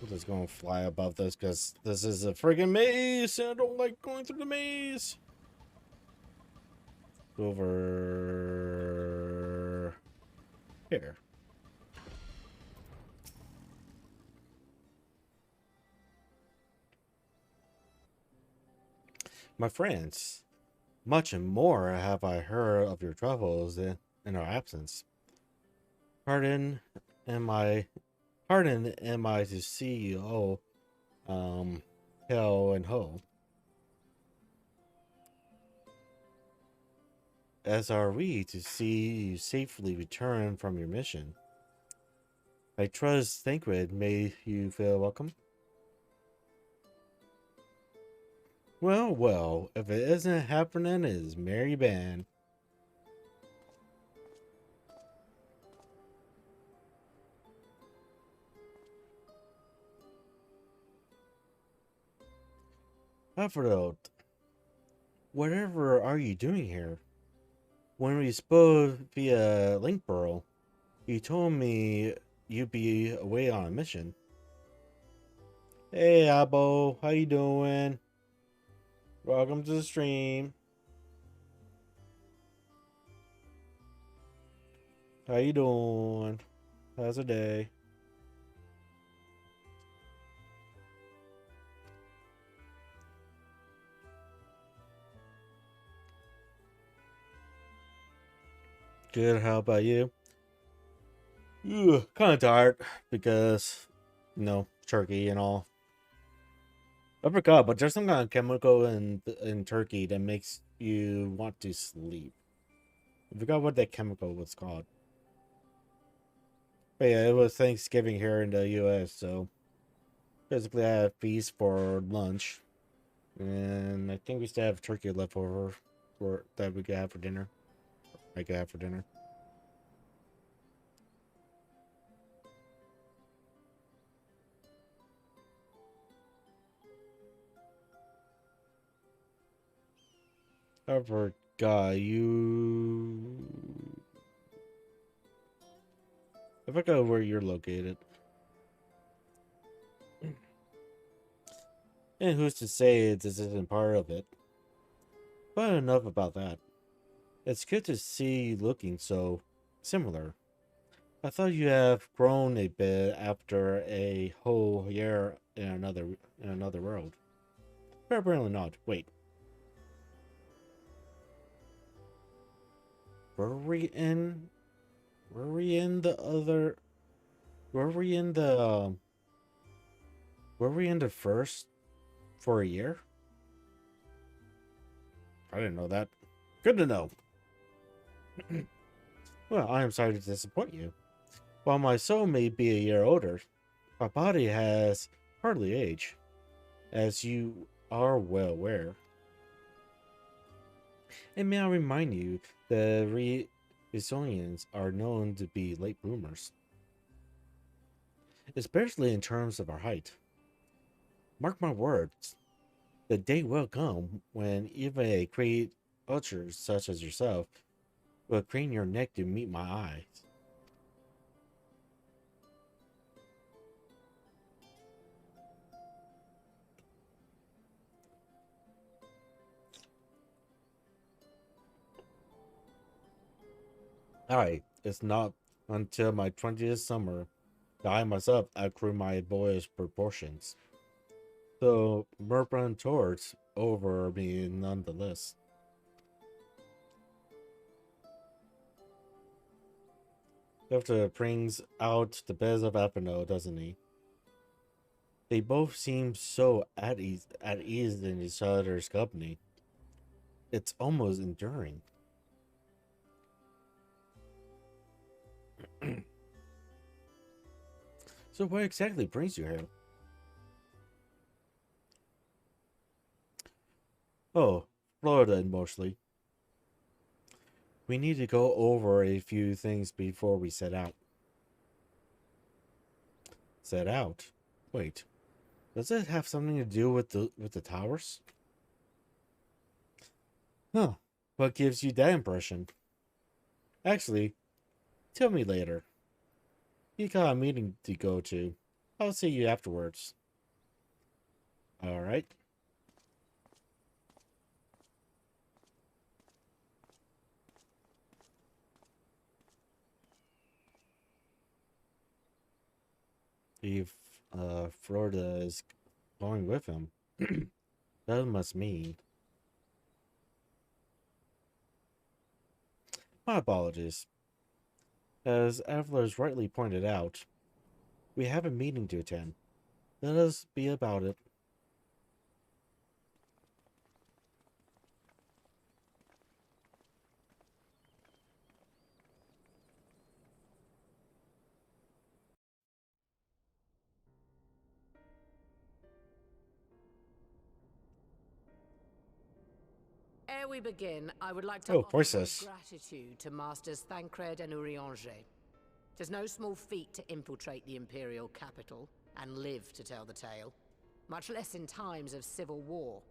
I'm just gonna fly above this because this is a friggin' maze and I don't like going through the maze. Over here. My friends, much and more have I heard of your travels in our absence. Pardon am I to see you, hell and ho. As are we to see you safely return from your mission. I trust Thancred made you feel welcome. Well, well, if it isn't happening, it is merry band. Aphrodite, whatever are you doing here? When we spoke via Linkborough, you told me you'd be away on a mission. Hey, Abo, how you doing? Welcome to the stream. How you doing? How's the day? Good, how about you? Kind of tired because, you know, turkey and all. I forgot, but there's some kind of chemical in turkey that makes you want to sleep. I forgot what that chemical was called. But yeah, it was Thanksgiving here in the US, so basically I had a feast for lunch. And I think we still have turkey left over for that we could have for dinner. I could have for dinner. I forgot you. I forgot where you're located. And who's to say this isn't part of it? But enough about that. It's good to see you looking so similar. I thought you have grown a bit after a whole year in another world. But apparently not. Wait. Were we in the other? Were we in the first for a year? I didn't know that. Good to know. Well, I am sorry to disappoint you. While my soul may be a year older, my body has hardly aged, as you are well aware. And may I remind you, the Resonians are known to be late bloomers, especially in terms of our height. Mark my words, the day will come when even a great ulcer such as yourself will crane your neck to meet my eyes. It's not until my 20th summer that I myself outgrew my boyish proportions. So Merbrand towards over me nonetheless. After brings out the best of Apino, doesn't he? They both seem so at ease in each other's company. It's almost enduring. So what exactly brings you here? Oh, Florida mostly. We need to go over a few things before we set out. Set out? Wait. Does it have something to do with the towers? Huh. What gives you that impression? Actually, tell me later. You got a meeting to go to. I'll see you afterwards. Alright. If Florida is going with him, that must mean... My apologies. As Avalar's rightly pointed out, we have a meeting to attend. Let us be about it. Ere we begin, I would like to Oh, offer voices. my gratitude to Masters Thancred and Urianger. Tis no small feat to infiltrate the Imperial capital and live to tell the tale, much less in times of civil war.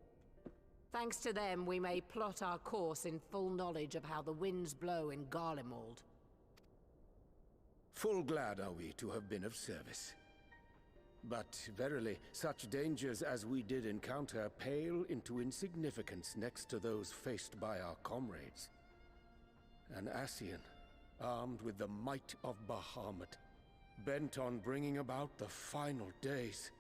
Thanks to them, we may plot our course in full knowledge of how the winds blow in Garlemald. Full glad are we to have been of service. But verily, such dangers as we did encounter pale into insignificance next to those faced by our comrades. An Ascian, armed with the might of Bahamut, bent on bringing about the final days.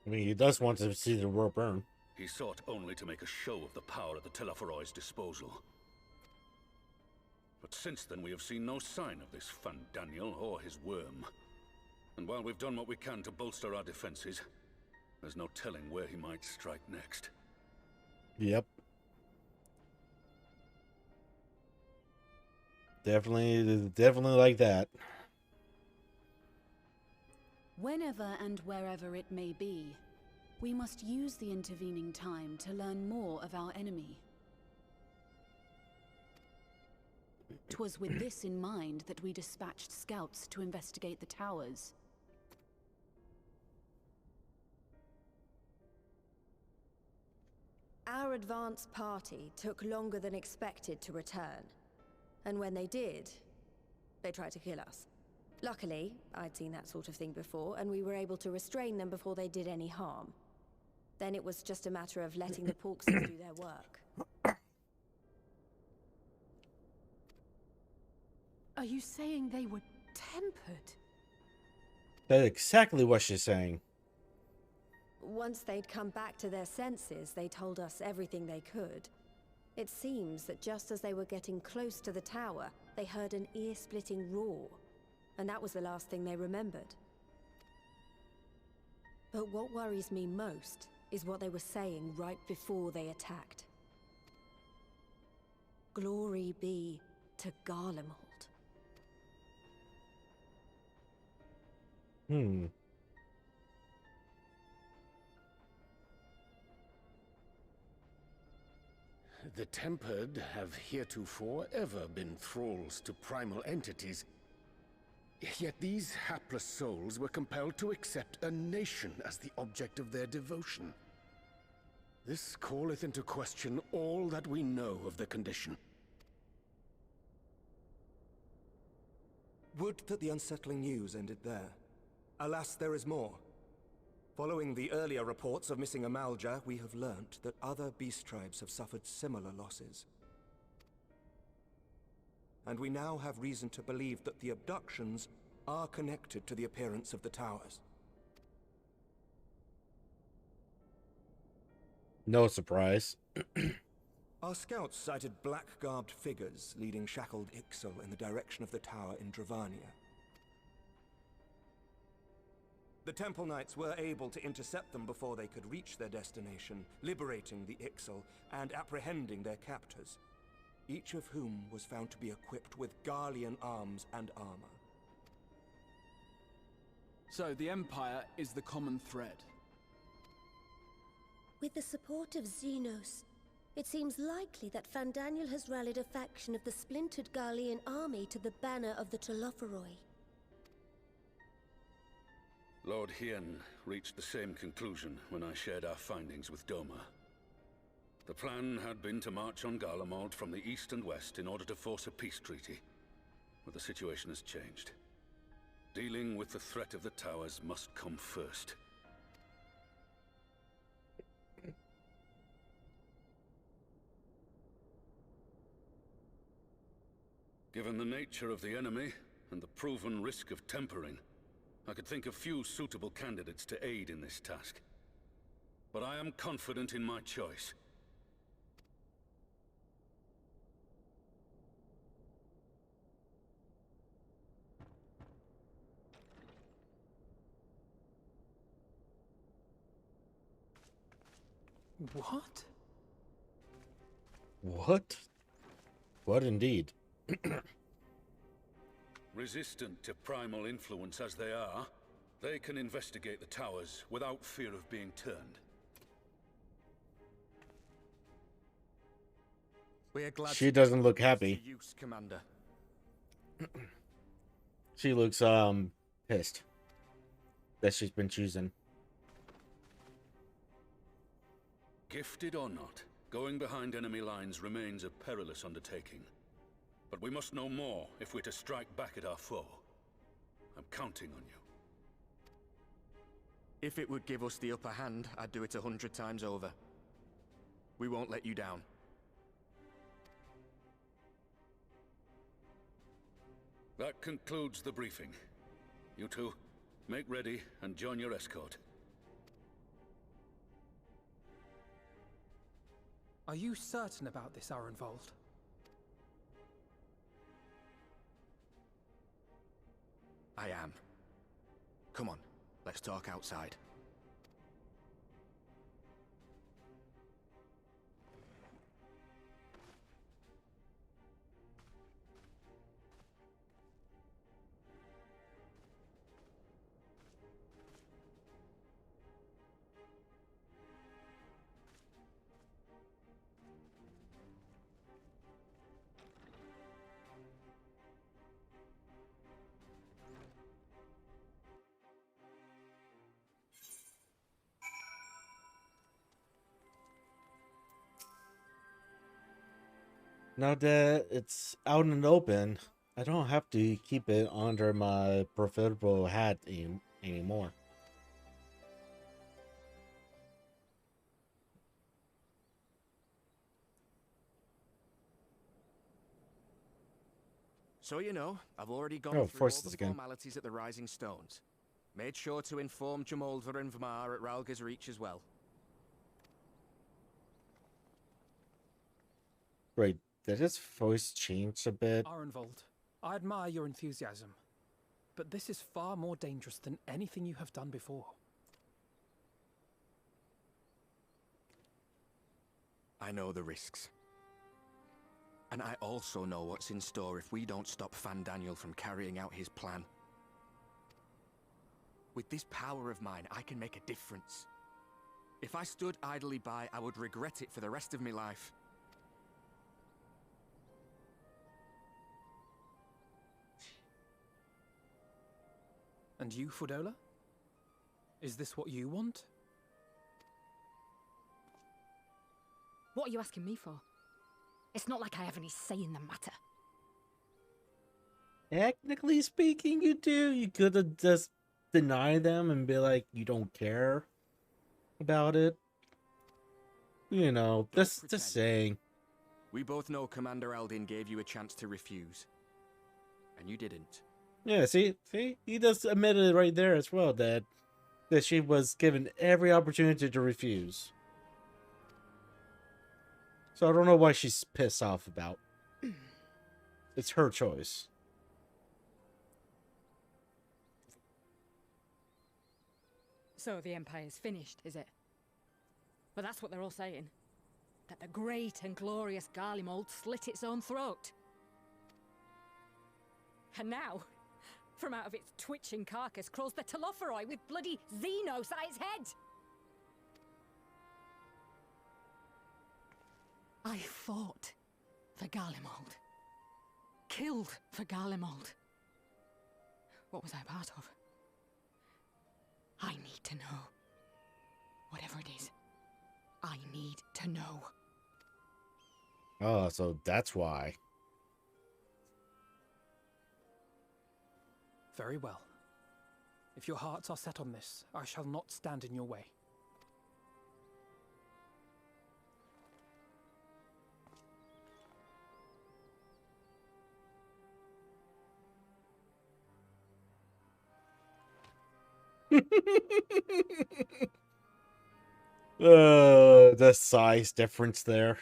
I mean, he does want to see the world burn. He sought only to make a show of the power at the Teleforoi's disposal. But since then we have seen no sign of this Fandaniel or his worm. And while we've done what we can to bolster our defenses, there's no telling where he might strike next. Yep. Definitely like that. Whenever and wherever it may be, we must use the intervening time to learn more of our enemy. 'Twas with this in mind that we dispatched scouts to investigate the towers. Our advance party took longer than expected to return. And when they did, they tried to kill us. Luckily, I'd seen that sort of thing before, and we were able to restrain them before they did any harm. Then it was just a matter of letting the Porkses do their work. Are you saying they were tempered? That's exactly what she's saying. Once they'd come back to their senses, they told us everything they could. It seems that just as they were getting close to the tower, they heard an ear-splitting roar. And that was the last thing they remembered. But what worries me most is what they were saying right before they attacked. Glory be to Garlemald. The Tempered have heretofore ever been thralls to primal entities. Yet these hapless souls were compelled to accept a nation as the object of their devotion. This calleth into question all that we know of the condition. Would that the unsettling news ended there. Alas, there is more. Following the earlier reports of missing Amalja, we have learnt that other beast tribes have suffered similar losses. And we now have reason to believe that the abductions are connected to the appearance of the towers. No surprise. Our scouts sighted black-garbed figures leading shackled Ixal in the direction of the tower in Dravania. The Temple Knights were able to intercept them before they could reach their destination, liberating the Ixal and apprehending their captors, each of whom was found to be equipped with Garlean arms and armor. So the Empire is the common thread. With the support of Xenos, it seems likely that Fandaniel has rallied a faction of the splintered Garlean army to the banner of the Telophoroi. Lord Hien reached the same conclusion when I shared our findings with Doma. The plan had been to march on Garlemald from the east and west in order to force a peace treaty. But the situation has changed. Dealing with the threat of the towers must come first. Given the nature of the enemy and the proven risk of tempering, I could think of few suitable candidates to aid in this task. But I am confident in my choice. What? What? What indeed? Resistant to primal influence as they are, they can investigate the towers without fear of being turned. We're glad She doesn't look happy. use, Commander. She looks pissed that she's been chosen. Gifted or not, going behind enemy lines remains a perilous undertaking. But we must know more if we're to strike back at our foe. I'm counting on you. If it would give us the upper hand, I'd do it 100 times over. We won't let you down. That concludes the briefing. You two, make ready and join your escort. Are you certain about this, Arenvold? I am. Come on, let's talk outside. Now that it's out in the open, I don't have to keep it under my proverbial hat anymore. So you know, I've already gone Oh, through all forces the again. formalities at the Rising Stones. Made sure to inform Jamoldva and Vamar at Ralga's Reach as well. Right, did his voice change a bit? Arenvold, I admire your enthusiasm, but this is far more dangerous than anything you have done before. I know the risks. And I also know what's in store if we don't stop Fandaniel from carrying out his plan. With this power of mine, I can make a difference. If I stood idly by, I would regret it for the rest of my life. And you, Fudola? Is this what you want? What are you asking me for? It's not like I have any say in the matter. Technically speaking, you do. You could have just denied them and be like, you don't care about it. You know, just saying. We both know Commander Eldin gave you a chance to refuse. And you didn't. Yeah, see, he just admitted right there as well that she was given every opportunity to refuse. So I don't know why she's pissed off about. It's her choice. So the Empire's finished, is it? But that's what they're all saying. That the great and glorious Garlemald slit its own throat. And now, from out of its twitching carcass crawls the Telophoroi with bloody Xenos at its head! I fought for Garlemald. Killed for Garlemald. What was I part of? I need to know. Whatever it is, I need to know. Oh, so that's why. Very well. If your hearts are set on this, I shall not stand in your way. The size difference there.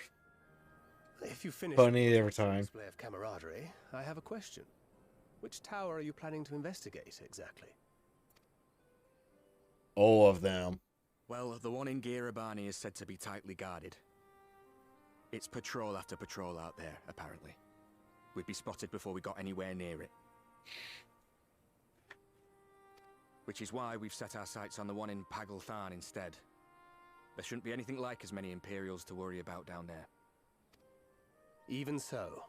If you finish Funny your every time. display of camaraderie, I have a question. Which tower are you planning to investigate exactly? All of them. Well, the one in Girabani is said to be tightly guarded. It's patrol after patrol out there, apparently. We'd be spotted before we got anywhere near it. Which is why we've set our sights on the one in Pagalthan instead. There shouldn't be anything like as many Imperials to worry about down there. Even so,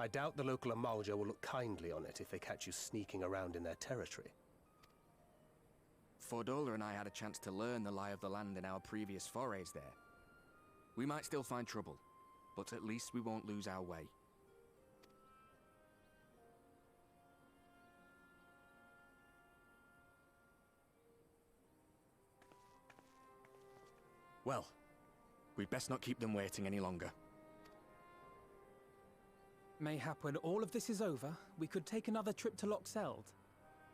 I doubt the local Amalja will look kindly on it if they catch you sneaking around in their territory. Fordola and I had a chance to learn the lie of the land in our previous forays there. We might still find trouble, but at least we won't lose our way. Well, we'd best not keep them waiting any longer. Mayhap when all of this is over, we could take another trip to Loxeld.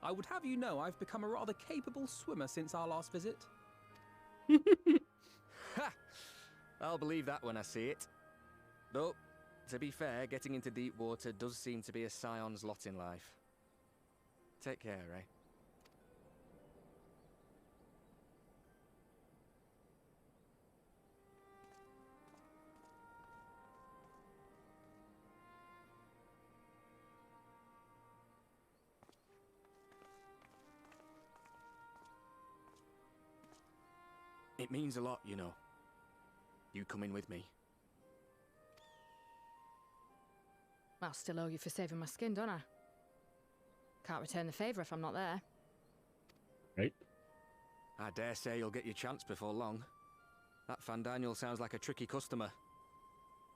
I would have you know I've become a rather capable swimmer since our last visit. Ha! I'll believe that when I see it. Though, to be fair, getting into deep water does seem to be a scion's lot in life. Take care, eh? It means a lot, you know. You coming with me. I'll still owe you for saving my skin, don't I? Can't return the favour if I'm not there. Right. I dare say you'll get your chance before long. That Fandaniel sounds like a tricky customer.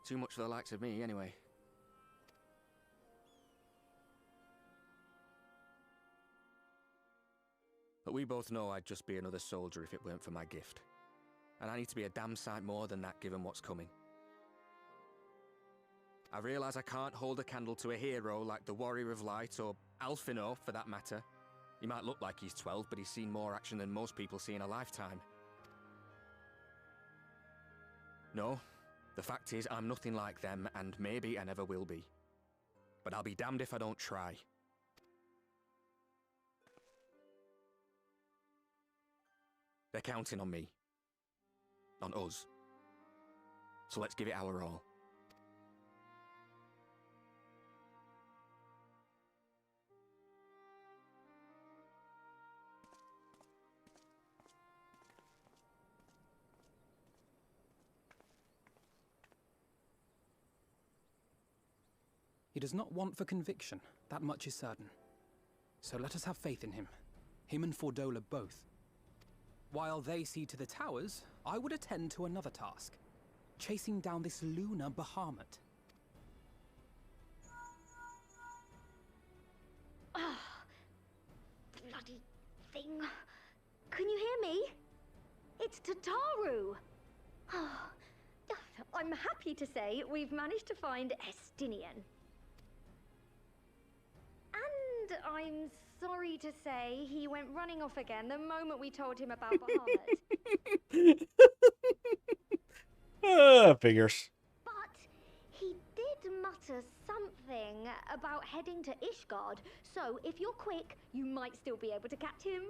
Too much for the likes of me, anyway. But we both know I'd just be another soldier if it weren't for my gift. And I need to be a damn sight more than that given what's coming. I realise I can't hold a candle to a hero like the Warrior of Light, or Alphino for that matter. He might look like he's 12, but he's seen more action than most people see in a lifetime. No, the fact is I'm nothing like them, and maybe I never will be. But I'll be damned if I don't try. They're counting on me. On us. So let's give it our all. He does not want for conviction, that much is certain. So let us have faith in him. Him and Fordola both. While they see to the towers, I would attend to another task. Chasing down this lunar Bahamut. Ah, bloody thing. Can you hear me? It's Tataru. I'm happy to say we've managed to find Estinian. And I'm sorry to say he went running off again the moment we told him about Bahamut. Figures. But he did mutter something about heading to Ishgard, so if you're quick, you might still be able to catch him.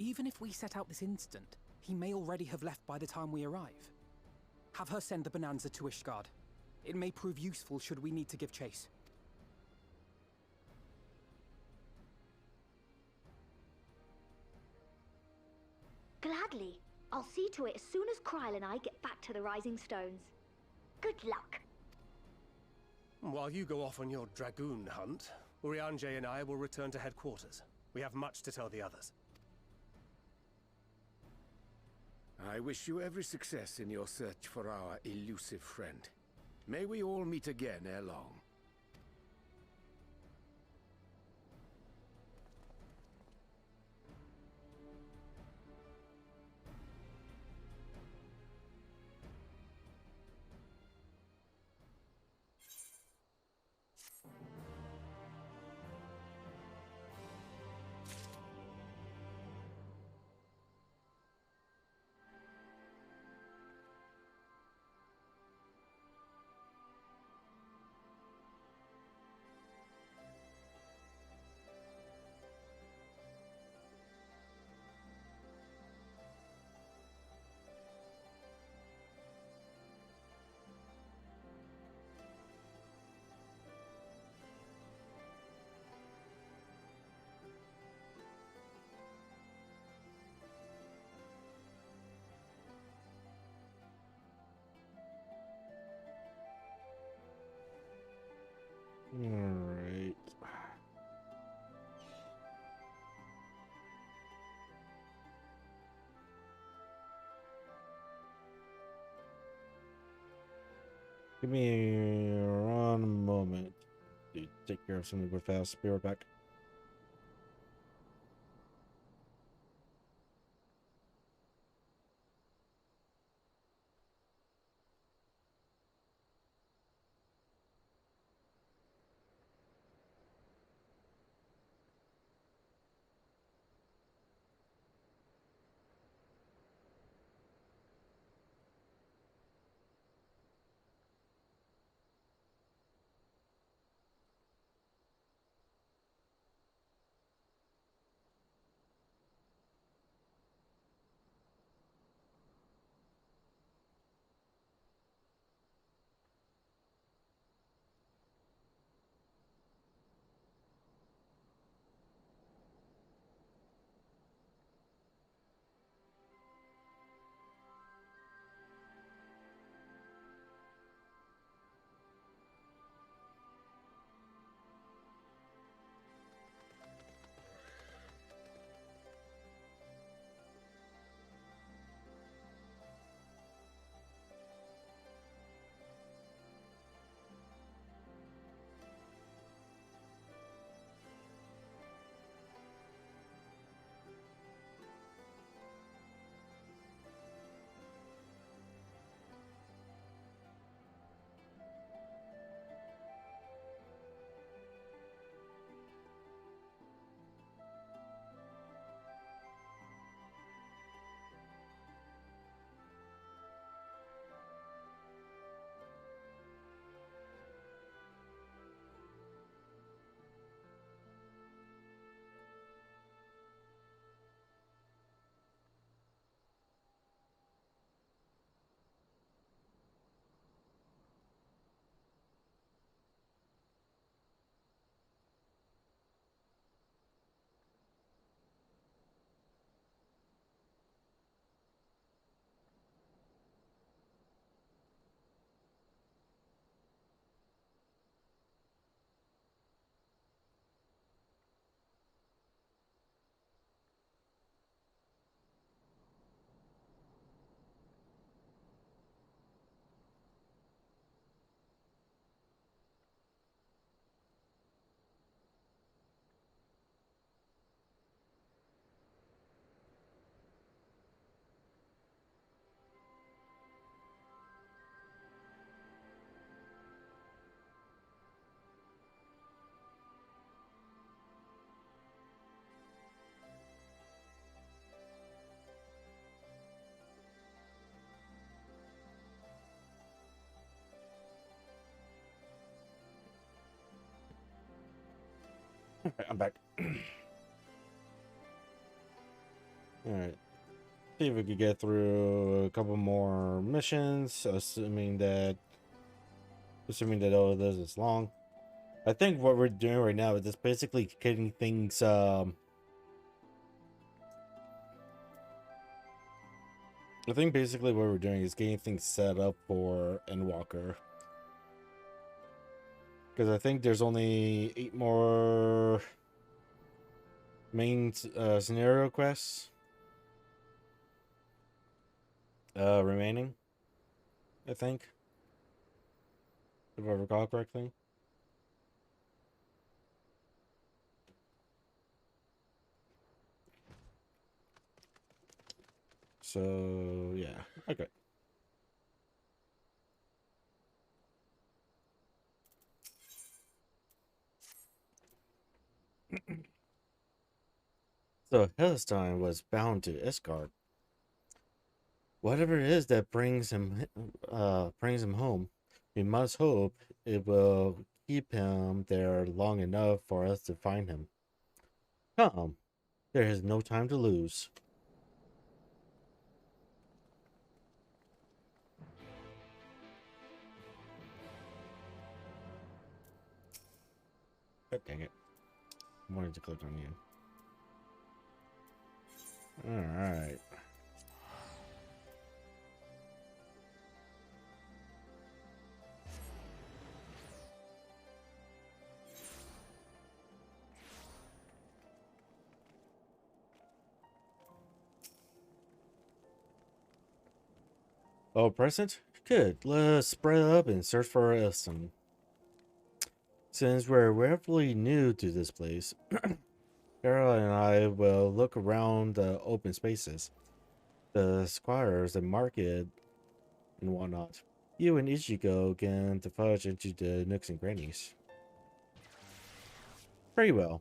Even if we set out this instant, he may already have left by the time we arrive. Have her send the Bonanza to Ishgard. It may prove useful should we need to give chase. Gladly. I'll see to it as soon as Kryl and I get back to the Rising Stones. Good luck. While you go off on your dragoon hunt, Urianger and I will return to headquarters. We have much to tell the others. I wish you every success in your search for our elusive friend. May we all meet again ere long. Alright. Give me one moment to take care of something real fast. Be right back. I'm back. Alright. See if we could get through a couple more missions, assuming that all of this is long. I think what we're doing right now is just basically getting things I think basically what we're doing is getting things set up for Endwalker. Because I think there's only 8 more main scenario quests remaining, I think, if I recall correctly. So yeah, okay. So Hellstein was bound to Isgard. Whatever it is that brings him home, we must hope it will keep him there long enough for us to find him. Come, there is no time to lose. Oh, dang it. I wanted to click on you. Alright. Oh, present? Good. Let's spread up and search for some. Since we're relatively new to this place, Carol and I will look around the open spaces, the squares, the market, and whatnot. You and Ichigo can divulge into the nooks and crannies. Very well.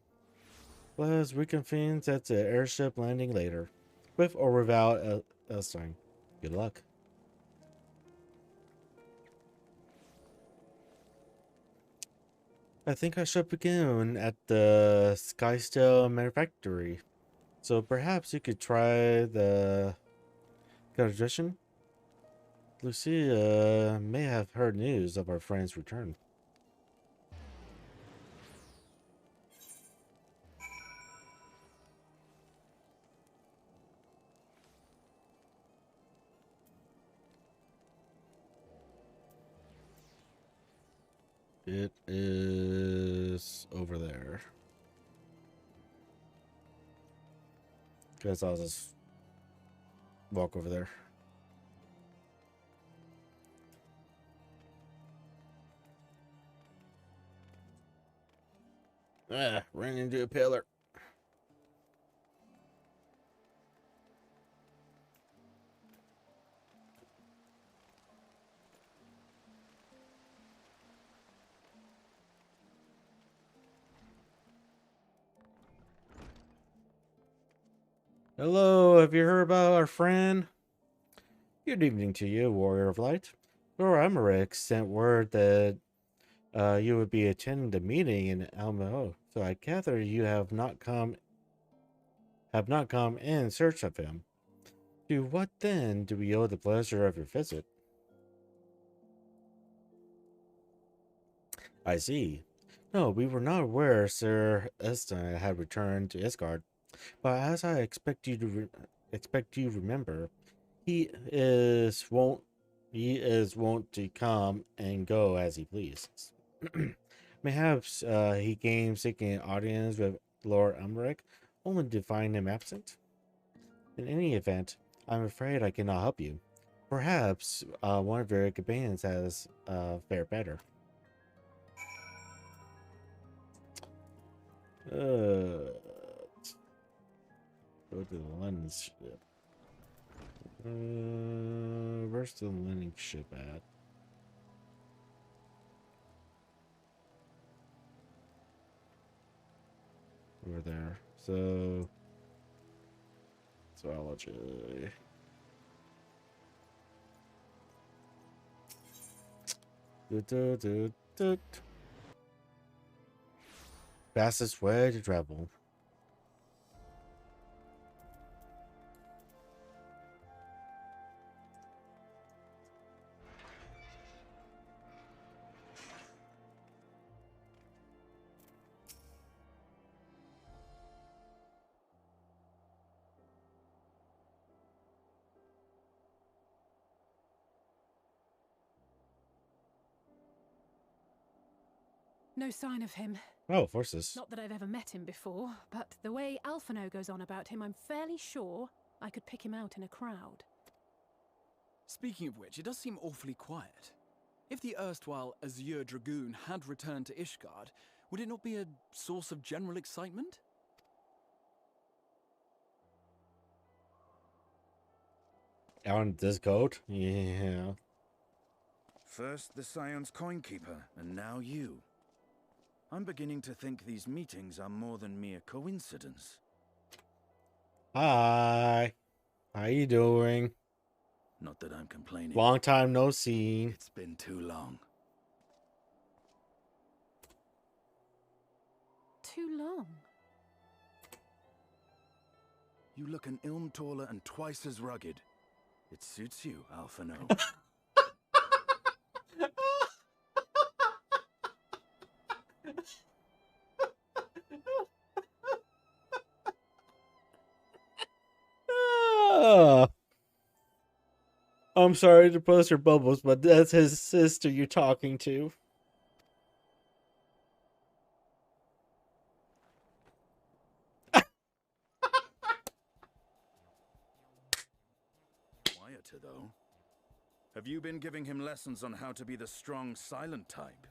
Let's reconvene at the airship landing later, with or without Elstein. Good luck. I think I should begin at the Skysteel Manufactory. So perhaps you could try the tradition. Lucia may have heard news of our friend's return. It is over there. Guess I'll just walk over there. Ah, ran into a pillar. Hello, have you heard about our friend? Good evening to you, Warrior of Light. Lord Emmerich sent word that you would be attending the meeting in Almo, so I gather you have not come in search of him. To what then do we owe the pleasure of your visit? I see. No, we were not aware Sir Eston had returned to Isgard, but as I expect you to remember, he is wont to come and go as he pleases. Perhaps he came seeking an audience with Lord Umbrick, only to find him absent. In any event, I'm afraid I cannot help you. Perhaps one of your companions has fared better. Go to the London ship. Where's the London ship at? Over there. So, zoology. Fastest way to travel. No sign of him. Oh, forces. Not that I've ever met him before, but the way Alphino goes on about him, I'm fairly sure I could pick him out in a crowd. Speaking of which, it does seem awfully quiet. If the erstwhile Azure Dragoon had returned to Ishgard, would it not be a source of general excitement? On this coat? Yeah. First the Scion's Coinkeeper, and now you. I'm beginning to think these meetings are more than mere coincidence. Hi. How you doing? Not that I'm complaining. Long time no see. It's been too long. Too long? You look an ilm taller and twice as rugged. It suits you, Alphino. I'm sorry to burst your bubbles, but that's his sister you're talking to. Quieter, though. Have you been giving him lessons on how to be the strong, silent type?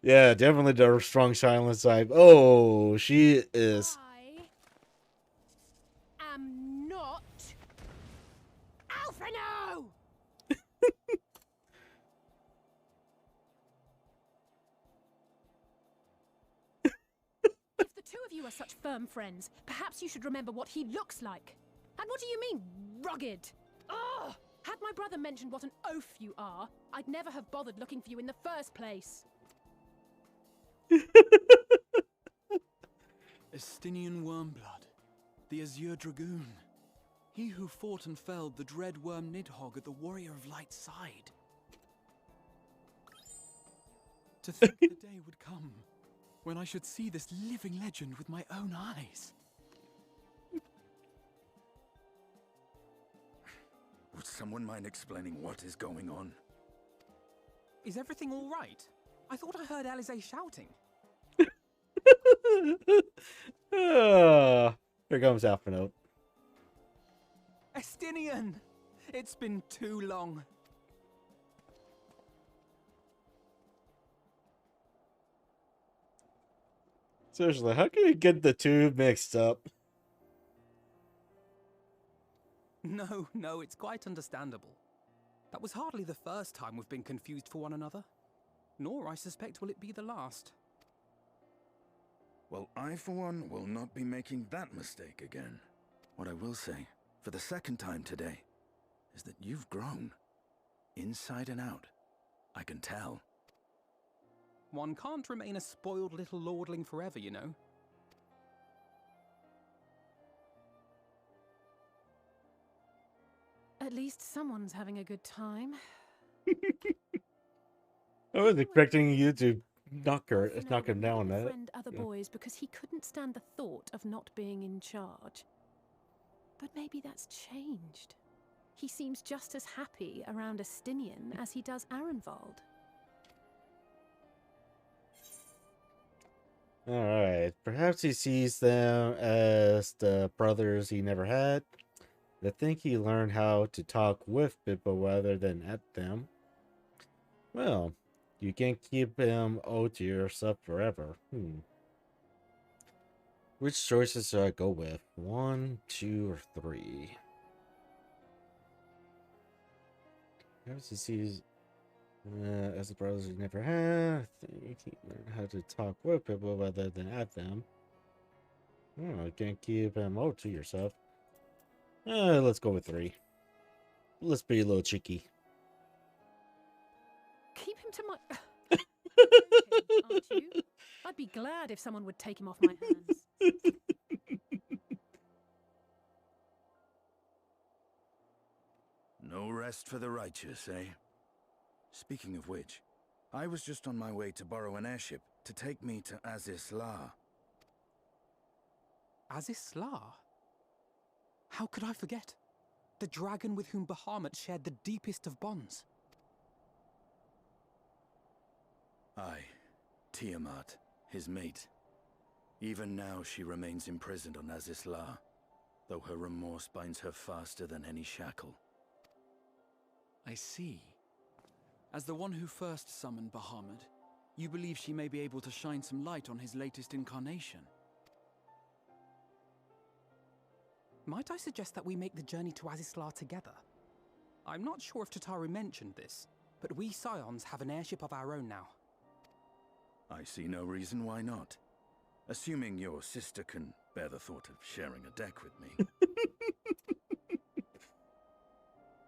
Yeah, definitely the strong silent type. Oh, she is. I am not Alphino! If the two of you are such firm friends, perhaps you should remember what he looks like. And what do you mean, rugged? Ugh! Had my brother mentioned what an oaf you are, I'd never have bothered looking for you in the first place. Estinian Wormblood, the Azure Dragoon. He who fought and felled the dread worm Nidhogg at the Warrior of Light's side. To think the day would come when I should see this living legend with my own eyes. Would someone mind explaining what is going on? Is everything all right? I thought I heard Alize shouting. Here comes Alphino. Estinian! It's been too long. Seriously, how can you get the two mixed up? No, it's quite understandable. That was hardly the first time we've been confused for one another. Nor, I suspect, will it be the last. Well, I, for one, will not be making that mistake again. What I will say, for the second time today, is that you've grown. Inside and out. I can tell. One can't remain a spoiled little lordling forever, you know. At least someone's having a good time. I was expecting you to knock him down. Friend other boys because he couldn't stand the thought of not being in charge. But maybe that's changed. He seems just as happy around Estinian as he does Arenvald. Alright, perhaps he sees them as the brothers he never had. I think he learned how to talk with people rather than at them. Well, you can't keep him all to yourself forever. Which choices should I go with? 1, 2, or 3? Perhaps he sees as the brothers he never had. I think he learned how to talk with people rather than at them. You can't keep him all to yourself. Let's go with 3. Let's be a little cheeky. Keep him to my... Okay, aren't you? I'd be glad if someone would take him off my hands. No rest for the righteous, eh? Speaking of which, I was just on my way to borrow an airship to take me to Azis La. Azis La? How could I forget? The dragon with whom Bahamut shared the deepest of bonds. I, Tiamat, his mate. Even now she remains imprisoned on Azizla, though her remorse binds her faster than any shackle. I see. As the one who first summoned Bahamut, you believe she may be able to shine some light on his latest incarnation? Might I suggest that we make the journey to Azizla together? I'm not sure if Tataru mentioned this, but we Scions have an airship of our own now. I see no reason why not. Assuming your sister can bear the thought of sharing a deck with me.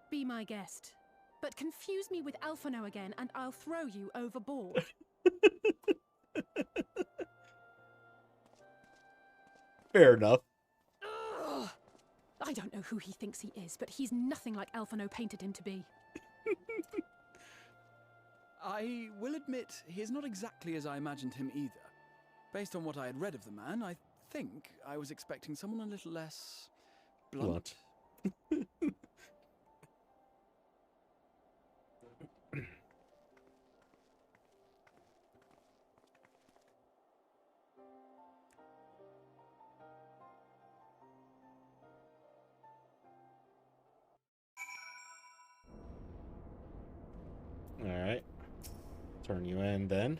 Be my guest. But confuse me with Alphino again and I'll throw you overboard. Fair enough. Ugh. I don't know who he thinks he is, but he's nothing like Alphino painted him to be. I will admit, he is not exactly as I imagined him either. Based on what I had read of the man, I think I was expecting someone a little less blunt. Alright. Turn you in then.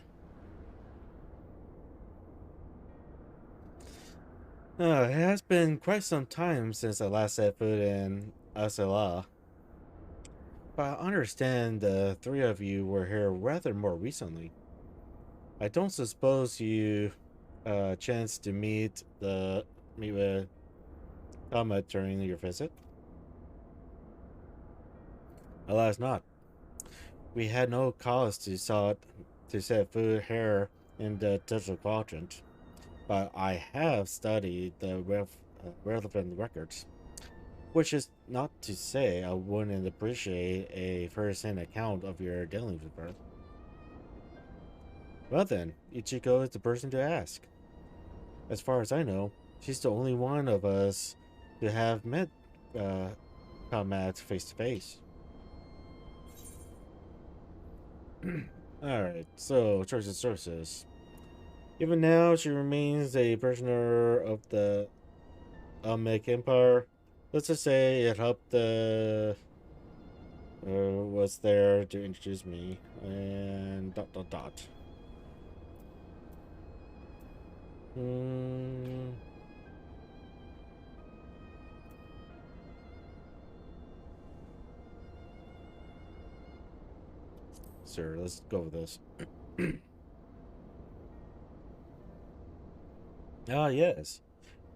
It has been quite some time since I last set foot in Azizla. But I understand the three of you were here rather more recently. I don't suppose you chanced to meet with Thomas during your visit? Alas not. We had no cause to set foot here in the digital quadrant, but I have studied the relevant records, which is not to say I wouldn't appreciate a first-hand account of your dealings with her. Well then, Ichiko is the person to ask. As far as I know, she's the only one of us to have met Combat face to face. Alright, so choice of services. Even now, she remains a prisoner of the Almec Empire. Let's just say it helped was there to introduce me, and ... Sir, let's go with this. Ah, yes.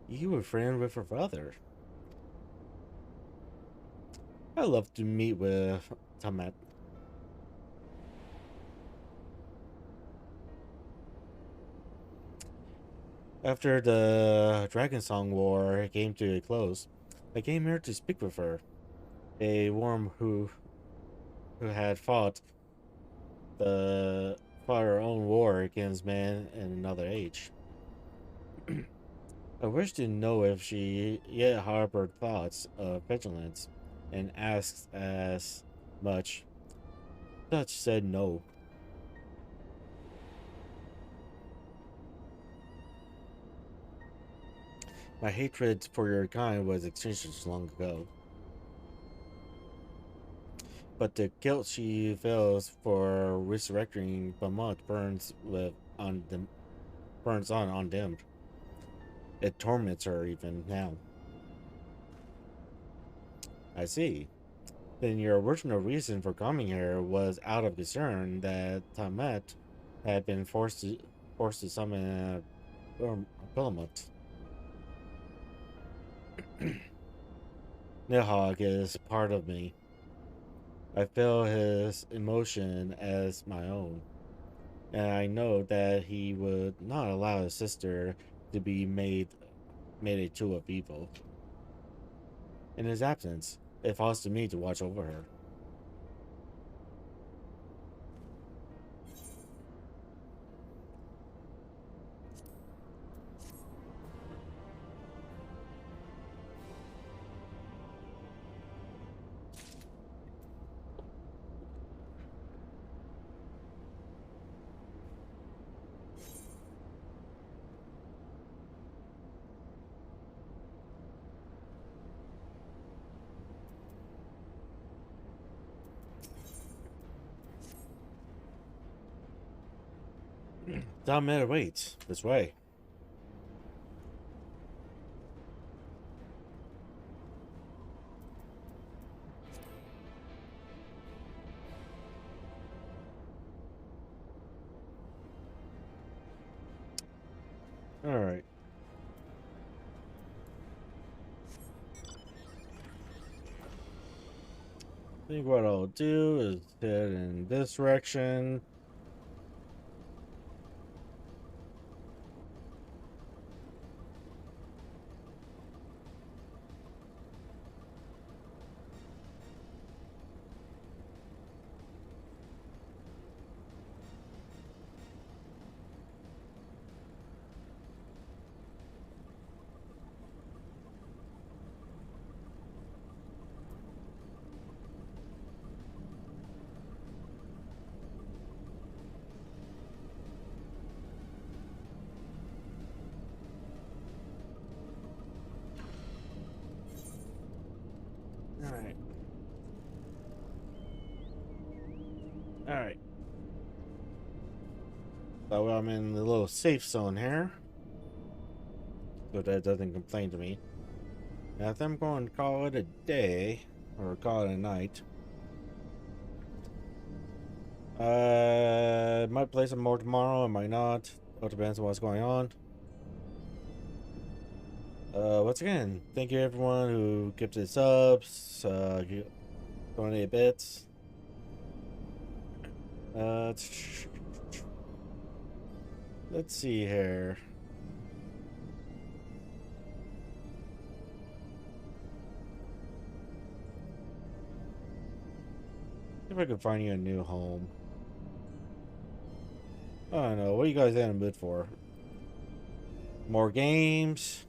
You were friend with her father. I love to meet with Tamat. After the Dragon Song War came to a close, I came here to speak with her. A worm who had fought her own war against man in another age. I wish to know if she yet harbored thoughts of vigilance, and asked as much. Dutch said no. My hatred for your kind was extinguished long ago. But the guilt she feels for resurrecting Bahamut burns on undimmed. It torments her even now. I see. Then your original reason for coming here was out of concern that Tamet had been forced to summon a Bahamut. Nihog is part of me. I feel his emotion as my own, and I know that he would not allow his sister to be made a tool of evil. In his absence, it falls to me to watch over her. Dominator, wait. This way. Alright. I think what I'll do is head in this direction. Alright. Alright. That way I'm in the little safe zone here. So that doesn't complain to me. And I think I'm going to call it a day. Or call it a night. Might play some more tomorrow, I might not. It depends on what's going on. Once again, thank you everyone who gifted subs, donated bits. Let's see here. See if I can find you a new home. I don't know. What are you guys in the mood for? More games?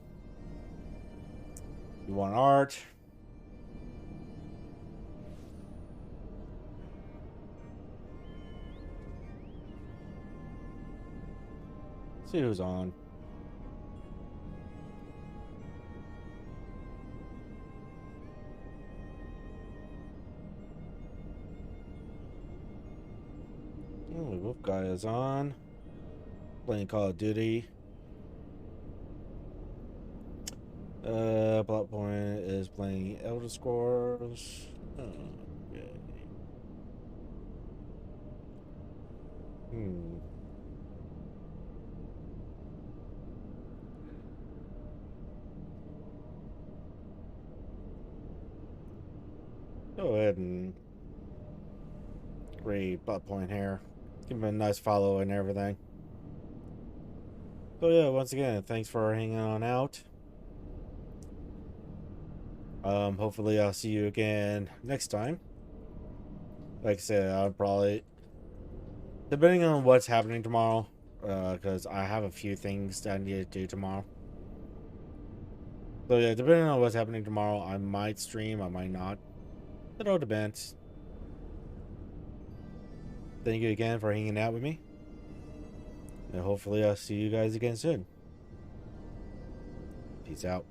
You want art? See who's on. Oh, the wolf guy is on. Playing Call of Duty. Plot Point is playing Elder Scrolls. Okay. Go ahead and create Plot Point here. Give him a nice follow and everything. So yeah, once again, thanks for hanging on out. Hopefully I'll see you again next time. Like I said, I'll probably, depending on what's happening tomorrow, because I have a few things that I need to do tomorrow. So yeah, depending on what's happening tomorrow, I might stream, I might not. It all depends. Thank you again for hanging out with me. And hopefully I'll see you guys again soon. Peace out.